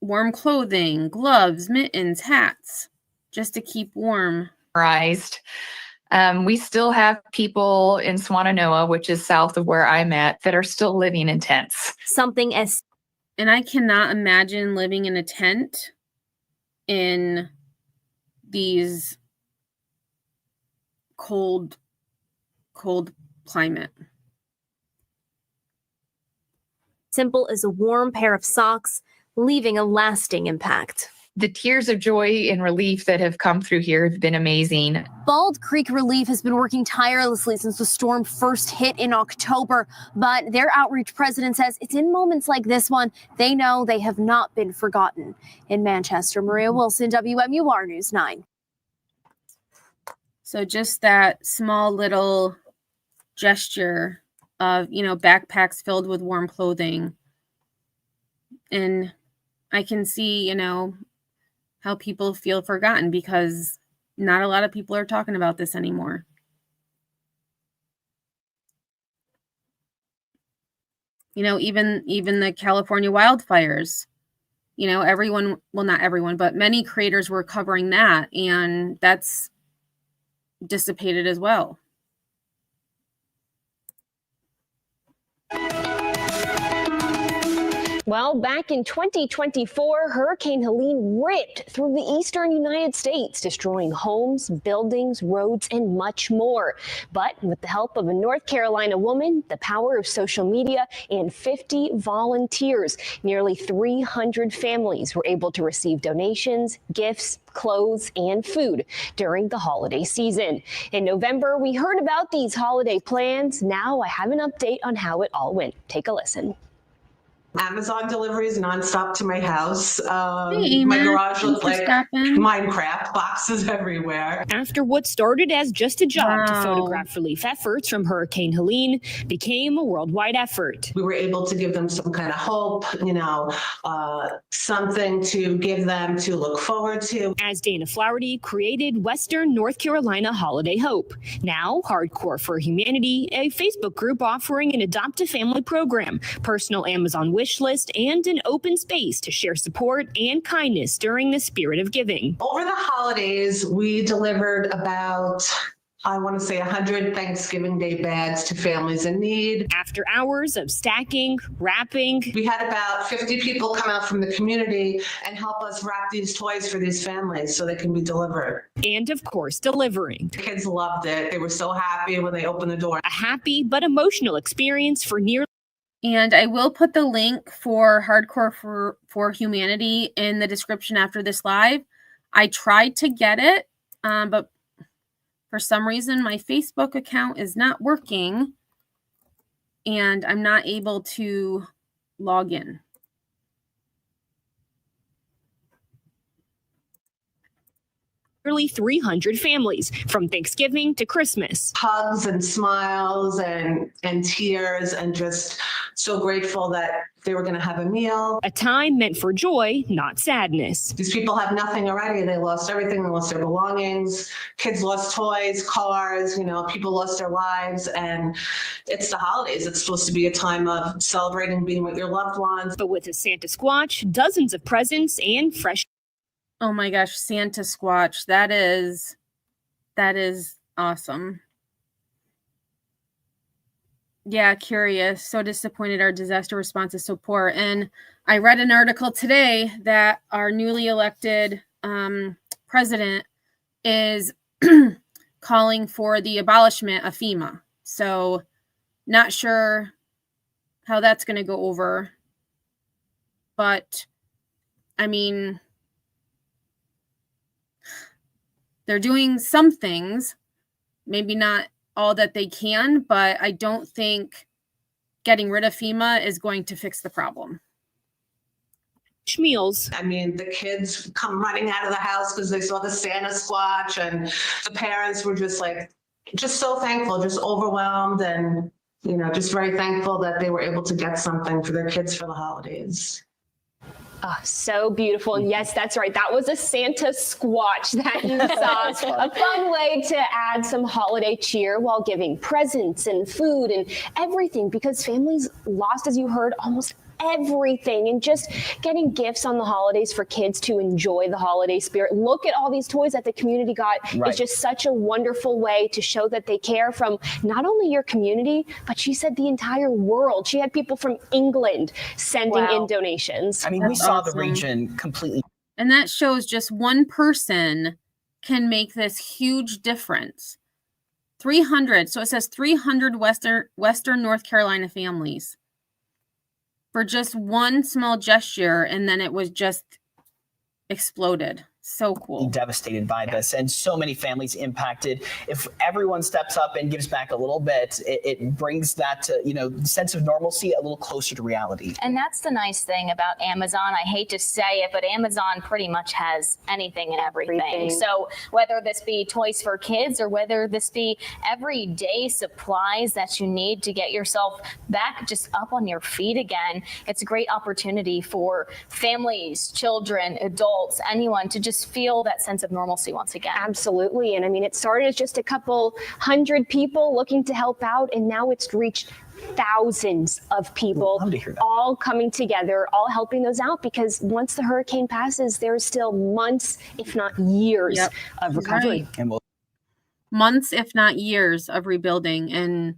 warm clothing, gloves, mittens, hats, just to keep warm. We still have people in Swannanoa, which is south of where I'm at, that are still living in tents. And I cannot imagine living in a tent in these cold climate. Simple as a warm pair of socks, leaving a lasting impact. The tears of joy and relief that have come through here have been amazing. Bald Creek Relief has been working tirelessly since the storm first hit in October, but their outreach president says it's in moments like this one they know they have not been forgotten. In Manchester, Maria Wilson, WMUR News 9. So just that small little gesture of, backpacks filled with warm clothing. And I can see, how people feel forgotten, because not a lot of people are talking about this anymore. Even the California wildfires, everyone, well, not everyone, but many creators were covering that, and that's dissipated as well. Well, back in 2024, Hurricane Helene ripped through the eastern United States, destroying homes, buildings, roads, and much more. But with the help of a North Carolina woman, the power of social media, and 50 volunteers, nearly 300 families were able to receive donations, gifts, clothes, and food during the holiday season. In November, we heard about these holiday plans. Now I have an update on how it all went. Take a listen. Amazon deliveries nonstop to my house. Hey, My Amy. garage Thanks looked for like stopping. Minecraft, boxes everywhere. After what started as just a job to Wow. photograph relief efforts from Hurricane Helene became a worldwide effort. We were able to give them some kind of hope, something to give them to look forward to. As Dana Flaherty created Western North Carolina Holiday Hope. Now, Hardcore for Humanity, a Facebook group offering an adopt-a-family program, personal Amazon wish list, and an open space to share support and kindness during the spirit of giving. Over the holidays, we delivered about, I want to say 100 Thanksgiving Day bags to families in need. After hours of stacking, wrapping, we had about 50 people come out from the community and help us wrap these toys for these families so they can be delivered. And of course, delivering. The kids loved it. They were so happy when they opened the door. A happy but emotional experience for nearly. And I will put the link for Hardcore for Humanity in the description after this live. I tried to get it, but for some reason my Facebook account is not working and I'm not able to log in. Nearly 300 families from Thanksgiving to Christmas. Hugs and smiles and tears, and just so grateful that they were going to have a meal. A time meant for joy, not sadness. These people have nothing already. They lost everything. They lost their belongings. Kids lost toys, cars, people lost their lives. And it's the holidays. It's supposed to be a time of celebrating being with your loved ones. But with a Santa Squatch, dozens of presents, and fresh. Oh my gosh, Santa Squatch. That is awesome. Yeah, curious. So disappointed our disaster response is so poor. And I read an article today that our newly elected president is calling for the abolishment of FEMA. So not sure how that's going to go over. But, I mean, they're doing some things, maybe not all that they can, but I don't think getting rid of FEMA is going to fix the problem. Meals. I mean, the kids come running out of the house because they saw the Santa Squatch, and the parents were just so thankful, just overwhelmed, and, just very thankful that they were able to get something for their kids for the holidays. Oh, so beautiful. And yes, that's right. That was a Santa Squatch that you saw. A fun way to add some holiday cheer while giving presents and food and everything, because families lost, as you heard, almost everything, and just getting gifts on the holidays for kids to enjoy the holiday spirit. Look at all these toys that the community got. Right. It's just such a wonderful way to show that they care from not only your community, but she said the entire world. She had people from England sending in donations. I mean, we saw the region completely. And that shows just one person can make this huge difference. 300. So it says 300 Western North Carolina families for just one small gesture, and then it was just exploded. So cool. Devastated by this, and so many families impacted. If everyone steps up and gives back a little bit, it brings that sense of normalcy a little closer to reality. And that's the nice thing about Amazon. I hate to say it, but Amazon pretty much has anything and everything. So whether this be toys for kids or whether this be everyday supplies that you need to get yourself back just up on your feet again, it's a great opportunity for families, children, adults, anyone to just feel that sense of normalcy once again. Absolutely. And I mean, it started as just a couple hundred people looking to help out, and now it's reached thousands of people all coming together, all helping those out, because once the hurricane passes, there's still months, if not years of recovery. Right. Months, if not years of rebuilding. And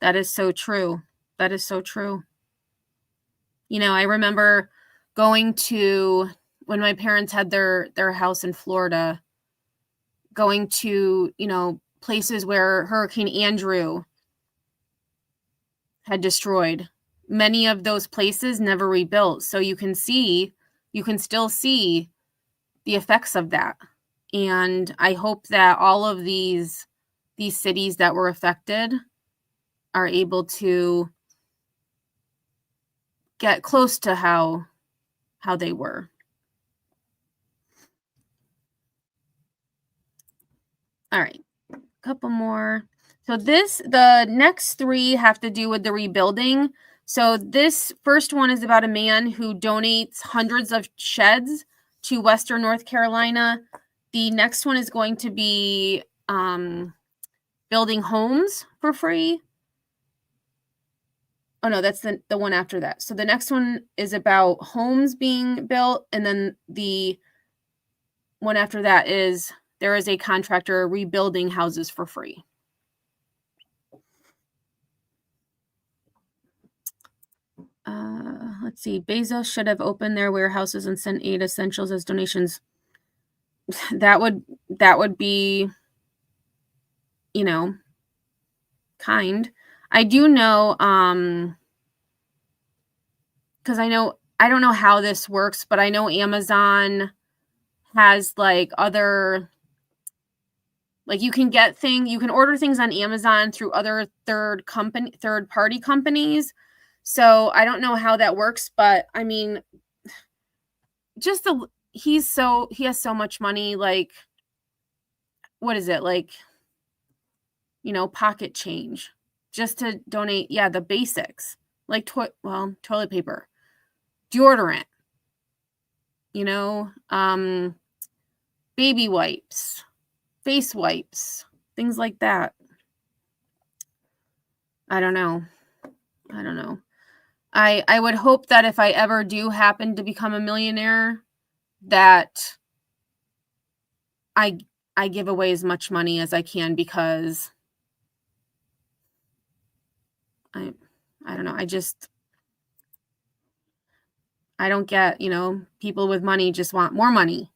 that is so true. That is so true. You know, I remember going to, when my parents had their house in Florida, going to, you know, places where Hurricane Andrew had destroyed. Many of those places never rebuilt. So you can still see the effects of that. And I hope that all of these cities that were affected are able to get close to how they were. All right, a couple more. So the next three have to do with the rebuilding. So this first one is about a man who donates hundreds of sheds to Western North Carolina. The next one is going to be building homes for free. Oh no, that's the one after that. So the next one is about homes being built, and then the one after that is there is a contractor rebuilding houses for free. Let's see. Bezos should have opened their warehouses and sent aid essentials as donations. That would be, you know, kind. I do know, because I don't know how this works, but I know Amazon has like other, like you can order things on Amazon through other third party companies. So I don't know how that works, but I mean, he has so much money, like, what is it, like, you know, pocket change just to donate, the basics, like toilet paper, deodorant, you know, baby wipes, face wipes, things like that. I don't know. I would hope that if I ever do happen to become a millionaire, that I give away as much money as I can, because I don't know. I don't get, you know, people with money just want more money.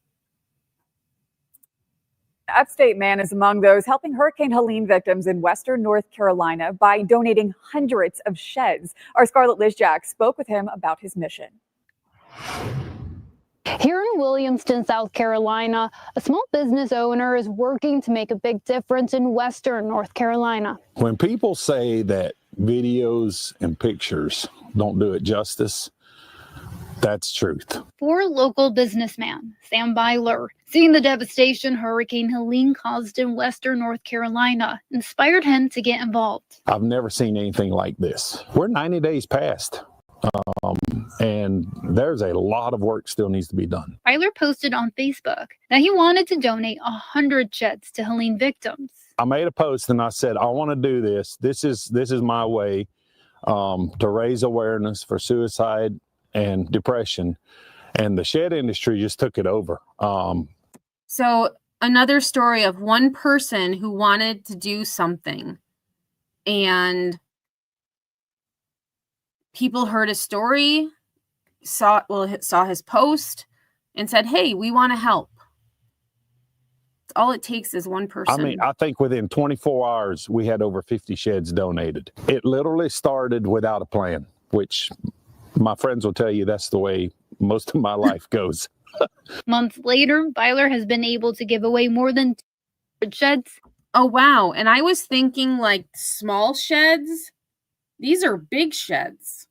Upstate man is among those helping Hurricane Helene victims in Western North Carolina by donating hundreds of sheds. Our Scarlett Lizjak spoke with him about his mission. Here in Williamston, South Carolina, a small business owner is working to make a big difference in Western North Carolina. When people say that videos and pictures don't do it justice, that's truth. For local businessman Sam Byler, seeing the devastation Hurricane Helene caused in Western North Carolina inspired him to get involved. I've never seen anything like this. We're 90 days past, and there's a lot of work still needs to be done. Byler posted on Facebook that he wanted to donate 100 sheds to Helene victims. I made a post and I said, I want to do this. This is my way to raise awareness for suicide and depression, and the shed industry just took it over. So another story of one person who wanted to do something, and people heard his story, saw his post, and said, "Hey, we want to help." All it takes is one person. I mean, I think within 24 hours, we had over 50 sheds donated. It literally started without a plan, which my friends will tell you that's the way most of my life goes. Months later, Byler has been able to give away more than 200 sheds. Oh, wow. And I was thinking like small sheds. These are big sheds.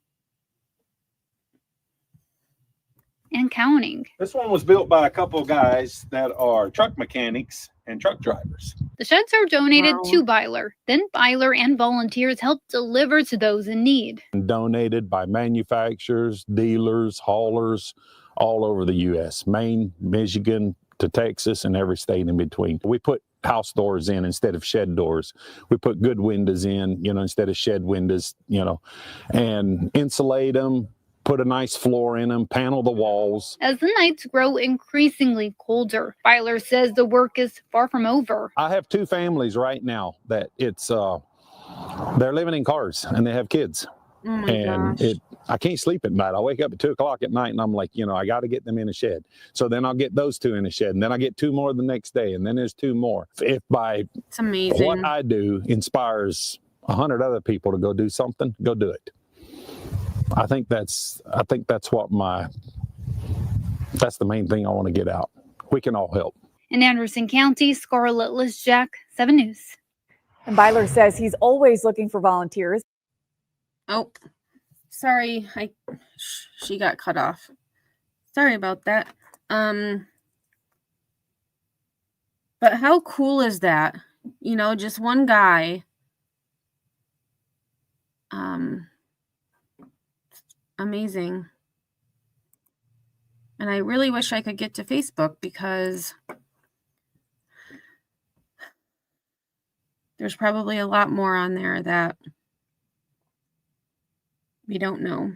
And counting. This one was built by a couple of guys that are truck mechanics and truck drivers. The sheds are donated to Byler. Then Byler and volunteers help deliver to those in need. Donated by manufacturers, dealers, haulers all over the U.S., Maine, Michigan, to Texas, and every state in between. We put house doors in instead of shed doors. We put good windows in, instead of shed windows, and insulate them, put a nice floor in them, panel the walls. As the nights grow increasingly colder, Byler says the work is far from over. I have 2 families right now that they're living in cars and they have kids. Oh my And gosh. I can't sleep at night. I wake up at 2 o'clock at night and I'm like, I got to get them in a shed. So then I'll get those 2 in a shed, and then I get 2 more the next day, and then there's 2 more. If by It's amazing. what I do inspires 100 other people to go do something, go do it. I think that's the main thing I want to get out. We can all help. In Anderson County, Scarlett Lisjak, 7 News. And Byler says he's always looking for volunteers. Oh, sorry. She got cut off. Sorry about that. But how cool is that? Just one guy. Amazing. And I really wish I could get to Facebook because there's probably a lot more on there that we don't know.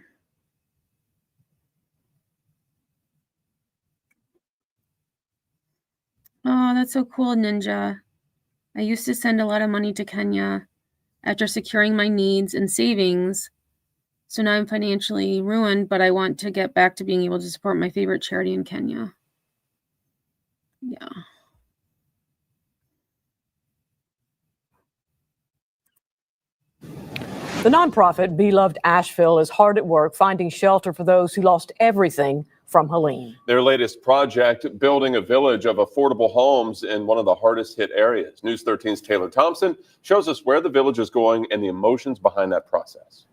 Oh, that's so cool, Ninja. I used to send a lot of money to Kenya after securing my needs and savings. So now I'm financially ruined, but I want to get back to being able to support my favorite charity in Kenya. Yeah. The nonprofit Beloved Asheville is hard at work finding shelter for those who lost everything from Helene. Their latest project, building a village of affordable homes in one of the hardest hit areas. News 13's Taylor Thompson shows us where the village is going and the emotions behind that process.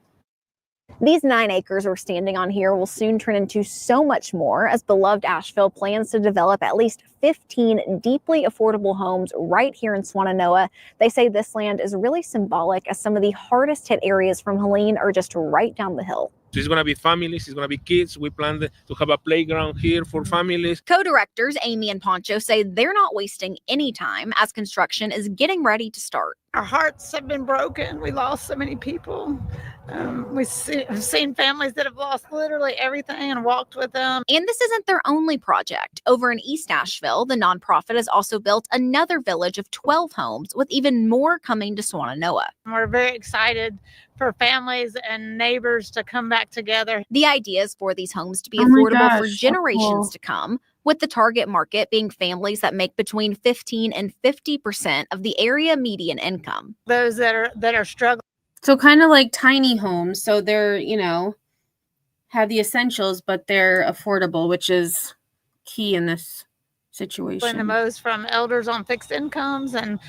These 9 acres we're standing on here will soon turn into so much more as Beloved Asheville plans to develop at least 15 deeply affordable homes right here in Swannanoa. They say this land is really symbolic as some of the hardest hit areas from Helene are just right down the hill. So it's going to be families, it's going to be kids. We plan to have a playground here for families. Co-directors Amy and Poncho say they're not wasting any time as construction is getting ready to start. Our hearts have been broken. We lost so many people. We've seen families that have lost literally everything and walked with them. And this isn't their only project. Over in East Asheville, the nonprofit has also built another village of 12 homes with even more coming to Swannanoa. We're very excited for families and neighbors to come back together. The idea is for these homes to be affordable for generations to come, with the target market being families that make between 15 and 50% of the area median income. Those that are struggling. So kind of like tiny homes. So they're, have the essentials, but they're affordable, which is key in this situation. The most from elders on fixed incomes and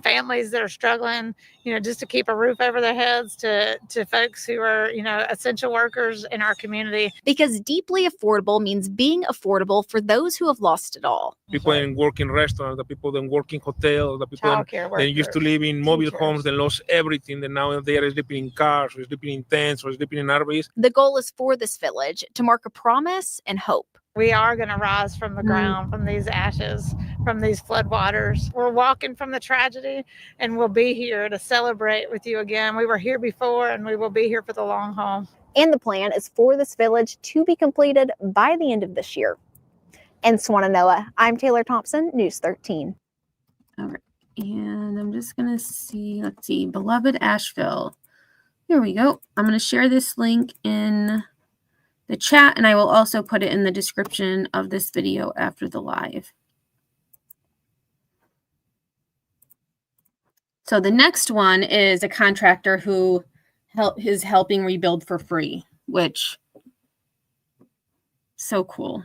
families that are struggling, just to keep a roof over their heads to folks who are, essential workers in our community. Because deeply affordable means being affordable for those who have lost it all. People in working restaurants, the people that work in hotels, the people that used to live in mobile homes, they lost everything. That now they are sleeping in cars, or sleeping in tents, or sleeping in RVs. The goal is for this village to mark a promise and hope. We are going to rise from the ground, from these ashes, from these floodwaters. We're walking from the tragedy, and we'll be here to celebrate with you again. We were here before, and we will be here for the long haul. And the plan is for this village to be completed by the end of this year. In Swannanoa, I'm Taylor Thompson, News 13. All right. And I'm just going to see, let's see, Beloved Asheville. Here we go. I'm going to share this link in the chat, and I will also put it in the description of this video after the live. So the next one is a contractor who is helping rebuild for free, which so cool.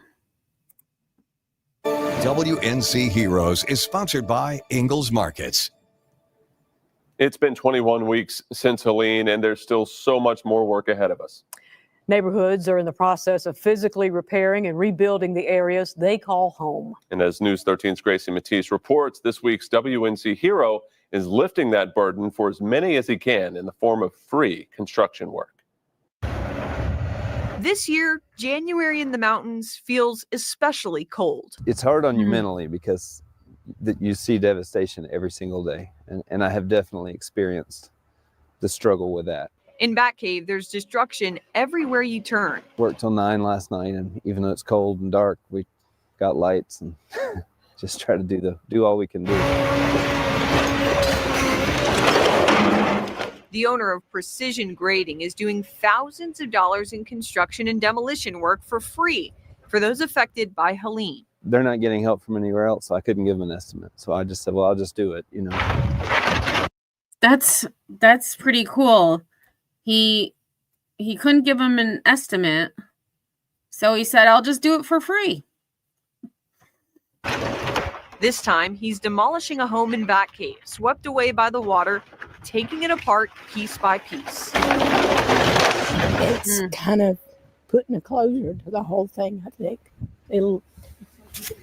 WNC Heroes is sponsored by Ingalls Markets. It's been 21 weeks since Helene, and there's still so much more work ahead of us. Neighborhoods are in the process of physically repairing and rebuilding the areas they call home. And as News 13's Gracie Matisse reports, this week's WNC Hero is lifting that burden for as many as he can in the form of free construction work. This year, January in the mountains feels especially cold. It's hard on you mentally because you see devastation every single day. And I have definitely experienced the struggle with that. In Batcave, there's destruction everywhere you turn. Worked till 9 last night, and even though it's cold and dark, we got lights and just try to do all we can do. The owner of Precision Grading is doing thousands of dollars in construction and demolition work for free for those affected by Helene. They're not getting help from anywhere else, so I couldn't give them an estimate. So I just said, well, I'll just do it, you know. That's pretty cool. He couldn't give him an estimate, so he said, I'll just do it for free. This time, he's demolishing a home in Batcave, swept away by the water, taking it apart piece by piece. It's kind of putting a closure to the whole thing, I think. It'll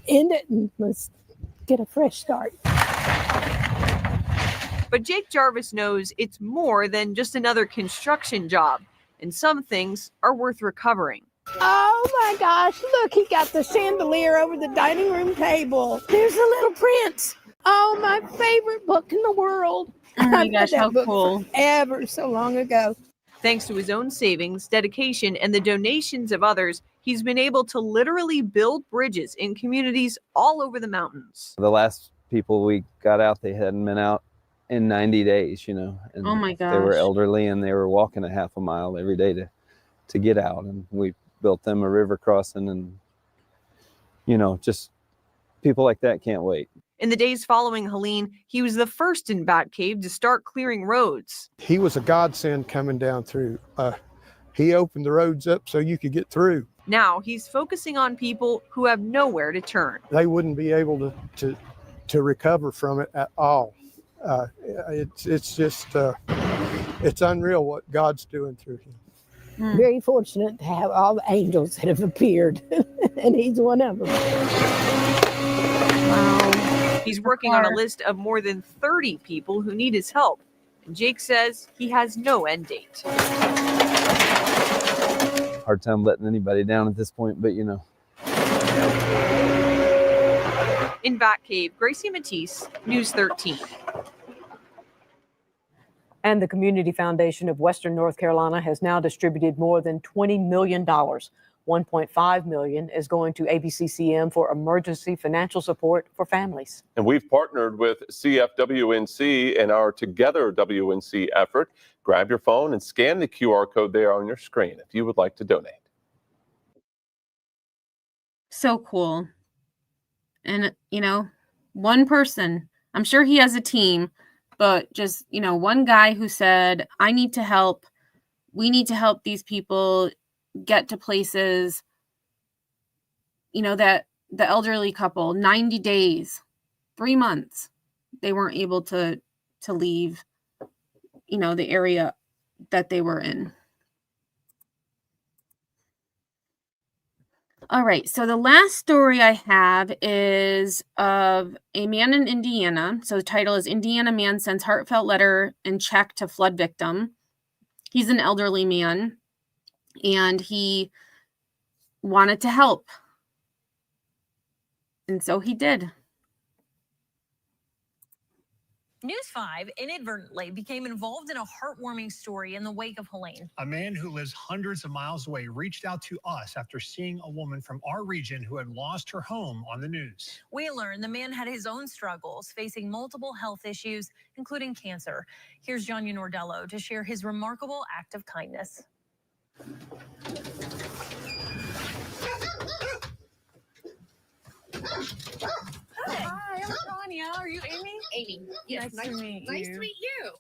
end it and let's get a fresh start. But Jake Jarvis knows it's more than just another construction job, and some things are worth recovering. Oh my gosh, look, he got the chandelier over the dining room table. There's a Little Prince. Oh, my favorite book in the world. Oh my I've gosh, read that how book cool. forever, so long ago. Thanks to his own savings, dedication, and the donations of others, he's been able to literally build bridges in communities all over the mountains. The last people we got out, they hadn't been out in 90 days, you know. And Oh my they were gosh. elderly and they were walking a half a mile every day to get out. And we built them a river crossing, and, you know, just people like that can't wait. In the days following Helene, he was the first in Batcave to start clearing roads. He was a godsend coming down through. He opened the roads up so you could get through. Now he's focusing on people who have nowhere to turn. They wouldn't be able to recover from it at all. It's just, it's unreal what God's doing through him. Very fortunate to have all the angels that have appeared, and he's one of them. Wow. He's working on a list of more than 30 people who need his help. And Jake says he has no end date. Hard time letting anybody down at this point, but, you know. In Batcave, Gracie Matisse, News 13. And the Community Foundation of Western North Carolina has now distributed more than $20 million. $1.5 million is going to ABCCM for emergency financial support for families. And we've partnered with CFWNC in our Together WNC effort. Grab your phone and scan the QR code there on your screen if you would like to donate. So cool. And, you know, one person, I'm sure he has a team, but just, you know, one guy who said, I need to help. We need to help these people get to places, you know, that the elderly couple, 90 days, 3 months, they weren't able to leave, you know, the area that they were in. All right, so the last story I have is of a man in Indiana. So the title is Indiana Man Sends Heartfelt Letter and Check to Flood Victim. He's an elderly man, and he wanted to help. And so he did. News 5 inadvertently became involved in a heartwarming story in the wake of Helene. A man who lives hundreds of miles away reached out to us after seeing a woman from our region who had lost her home on the news. We learned the man had his own struggles, facing multiple health issues, including cancer. Here's Jonya Nordello to share his remarkable act of kindness. Hi, I'm Tanya. Are you Amy? Amy. Yes, nice to meet you. Nice to meet you.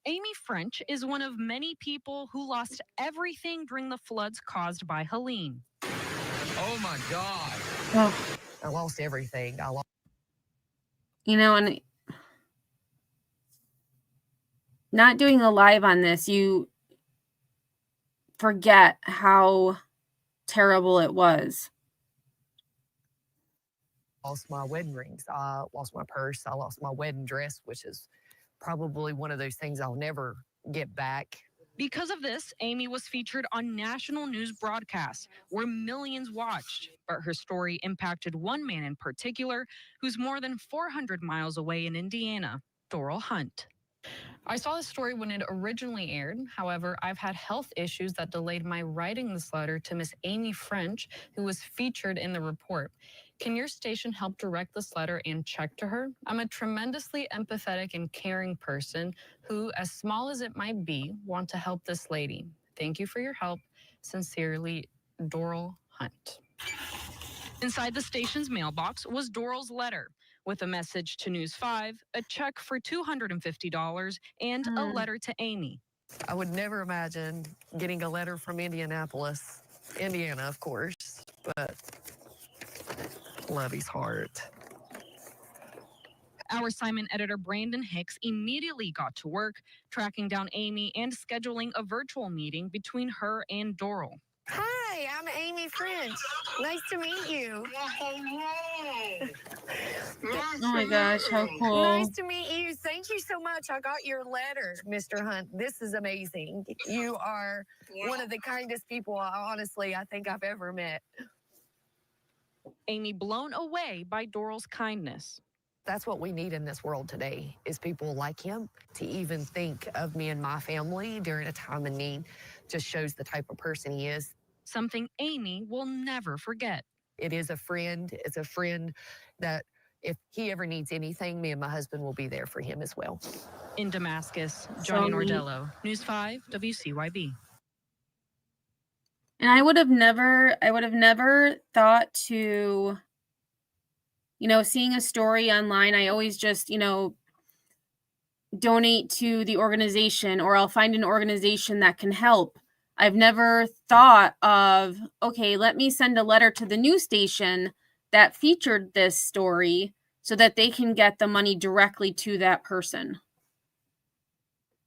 Amy French is one of many people who lost everything during the floods caused by Helene. Oh my God. Oh. I lost everything. You know, and not doing a live on this, you forget how terrible it was. Lost my wedding rings. I lost my purse. I lost my wedding dress, which is probably one of those things I'll never get back. Because of this, Amy was featured on national news broadcasts where millions watched. But her story impacted one man in particular who's more than 400 miles away in Indiana, Thorol Hunt. I saw this story when it originally aired. However, I've had health issues that delayed my writing this letter to Miss Amy French, who was featured in the report. Can your station help direct this letter and check to her? I'm a tremendously empathetic and caring person who, as small as it might be, want to help this lady. Thank you for your help. Sincerely, Doral Hunt. Inside the station's mailbox was Doral's letter, with a message to News 5, a check for $250, and a letter to Amy. I would never imagine getting a letter from Indianapolis, Indiana, of course, but love his heart. Our Simon editor Brandon Hicks immediately got to work, tracking down Amy and scheduling a virtual meeting between her and Doral. Hi, I'm Amy French. Nice to meet you. Oh my gosh, how cool. Nice to meet you. Thank you so much. I got your letter, Mr. Hunt. This is amazing. You are one of the kindest people, I think I've ever met. Amy blown away by Doral's kindness. That's what we need in this world today, is people like him. To even think of me and my family during a time of need just shows the type of person he is. Something Amy will never forget. It is a friend. It's a friend that if he ever needs anything, me and my husband will be there for him as well. In Damascus, Johnny Nordello, News 5, WCYB. And I would have never thought to, seeing a story online, I always just, donate to the organization, or I'll find an organization that can help. I've never thought of, okay, let me send a letter to the news station that featured this story so that they can get the money directly to that person.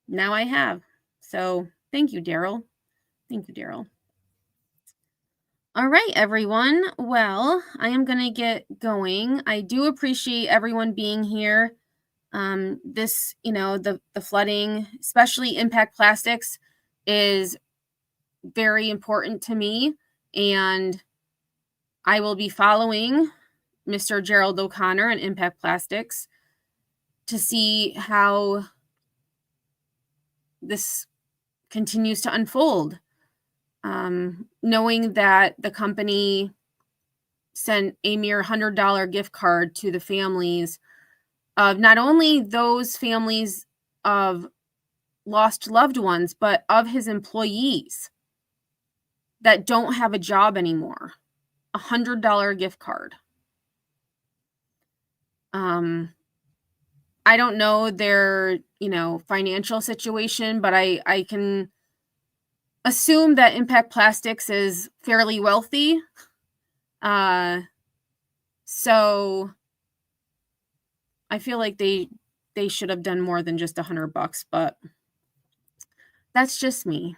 Now I have. So thank you, Daryl. Thank you, Daryl. All right, everyone. Well, I am going to get going. I do appreciate everyone being here. This, the flooding, especially impact plastics, is very important to me, and I will be following Mr. Gerald O'Connor and Impact Plastics to see how this continues to unfold. Knowing that the company sent a mere $100 gift card to the families of not only those families of lost loved ones, but of his employees that don't have a job anymore. $100 gift card. I don't know their, financial situation, but I can assume that Impact Plastics is fairly wealthy. So I feel like they should have done more than just $100, but that's just me.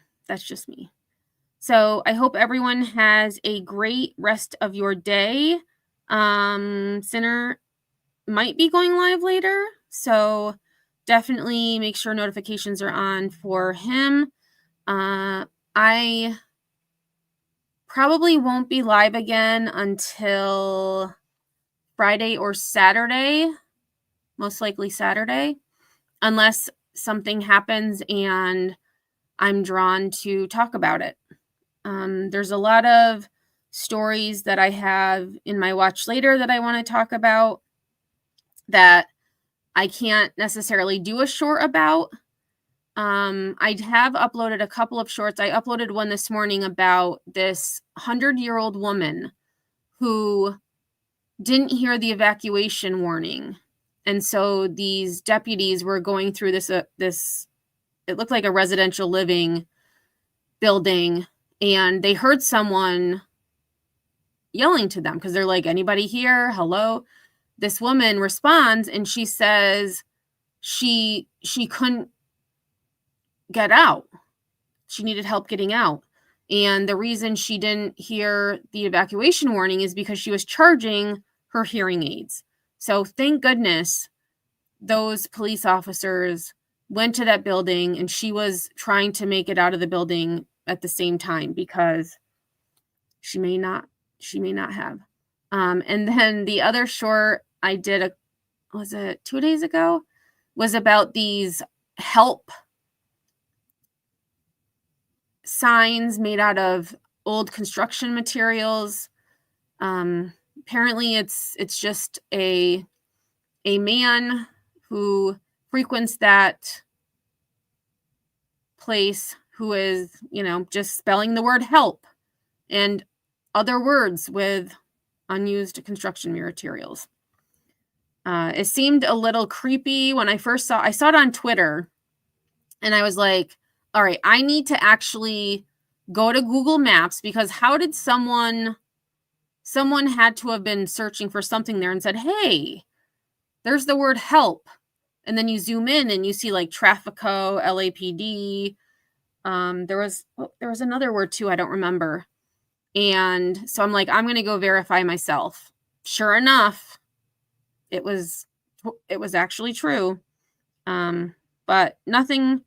So I hope everyone has a great rest of your day. Sinner might be going live later, so definitely make sure notifications are on for him. I probably won't be live again until Friday or Saturday, most likely Saturday, unless something happens and I'm drawn to talk about it. There's a lot of stories that I have in my watch later that I want to talk about that I can't necessarily do a short about. I have uploaded a couple of shorts. I uploaded one this morning about this 100-year-old woman who didn't hear the evacuation warning. And so these deputies were going through this, it looked like a residential living building, and they heard someone yelling to them because they're like, anybody here? Hello? This woman responds and she says she couldn't get out. She needed help getting out. And the reason she didn't hear the evacuation warning is because she was charging her hearing aids. So thank goodness those police officers went to that building and she was trying to make it out of the building at the same time, because she may not have. And then the other short I did was it 2 days ago, was about these help signs made out of old construction materials. Apparently it's just a man who frequents that place who is, just spelling the word help and other words with unused construction materials. It seemed a little creepy when I saw it on Twitter, and I was like, all right, I need to actually go to Google Maps, because how did someone had to have been searching for something there and said, hey, there's the word help. And then you zoom in and you see like Trafico, LAPD. There was another word too, I don't remember. And so I'm like, I'm going to go verify myself. Sure enough, it was actually true. But nothing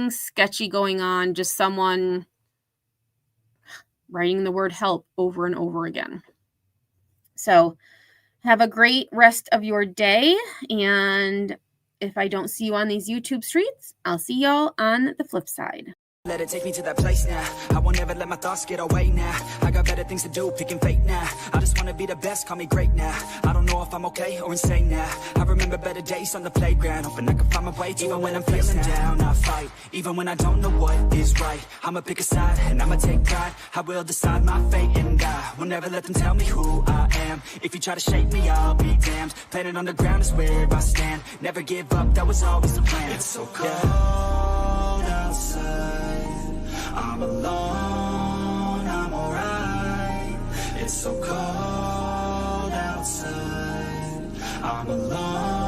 sketchy going on, just someone writing the word help over and over again. So have a great rest of your day. And if I don't see you on these YouTube streets, I'll see y'all on the flip side. Let it take me to that place now. I won't ever let my thoughts get away now. I got better things to do, picking fate now. I just wanna be the best, call me great now. I don't know if I'm okay or insane now. I remember better days on the playground, hoping I can find my way. Even when I'm feeling down, I fight. Even when I don't know what is right, I'ma pick a side and I'ma take pride. I will decide my fate and I will never let them tell me who I am. If you try to shake me, I'll be damned. Planet on the ground is where I stand. Never give up, that was always the plan. It's so cold outside. I'm alone, I'm alright. It's so cold outside. I'm alone.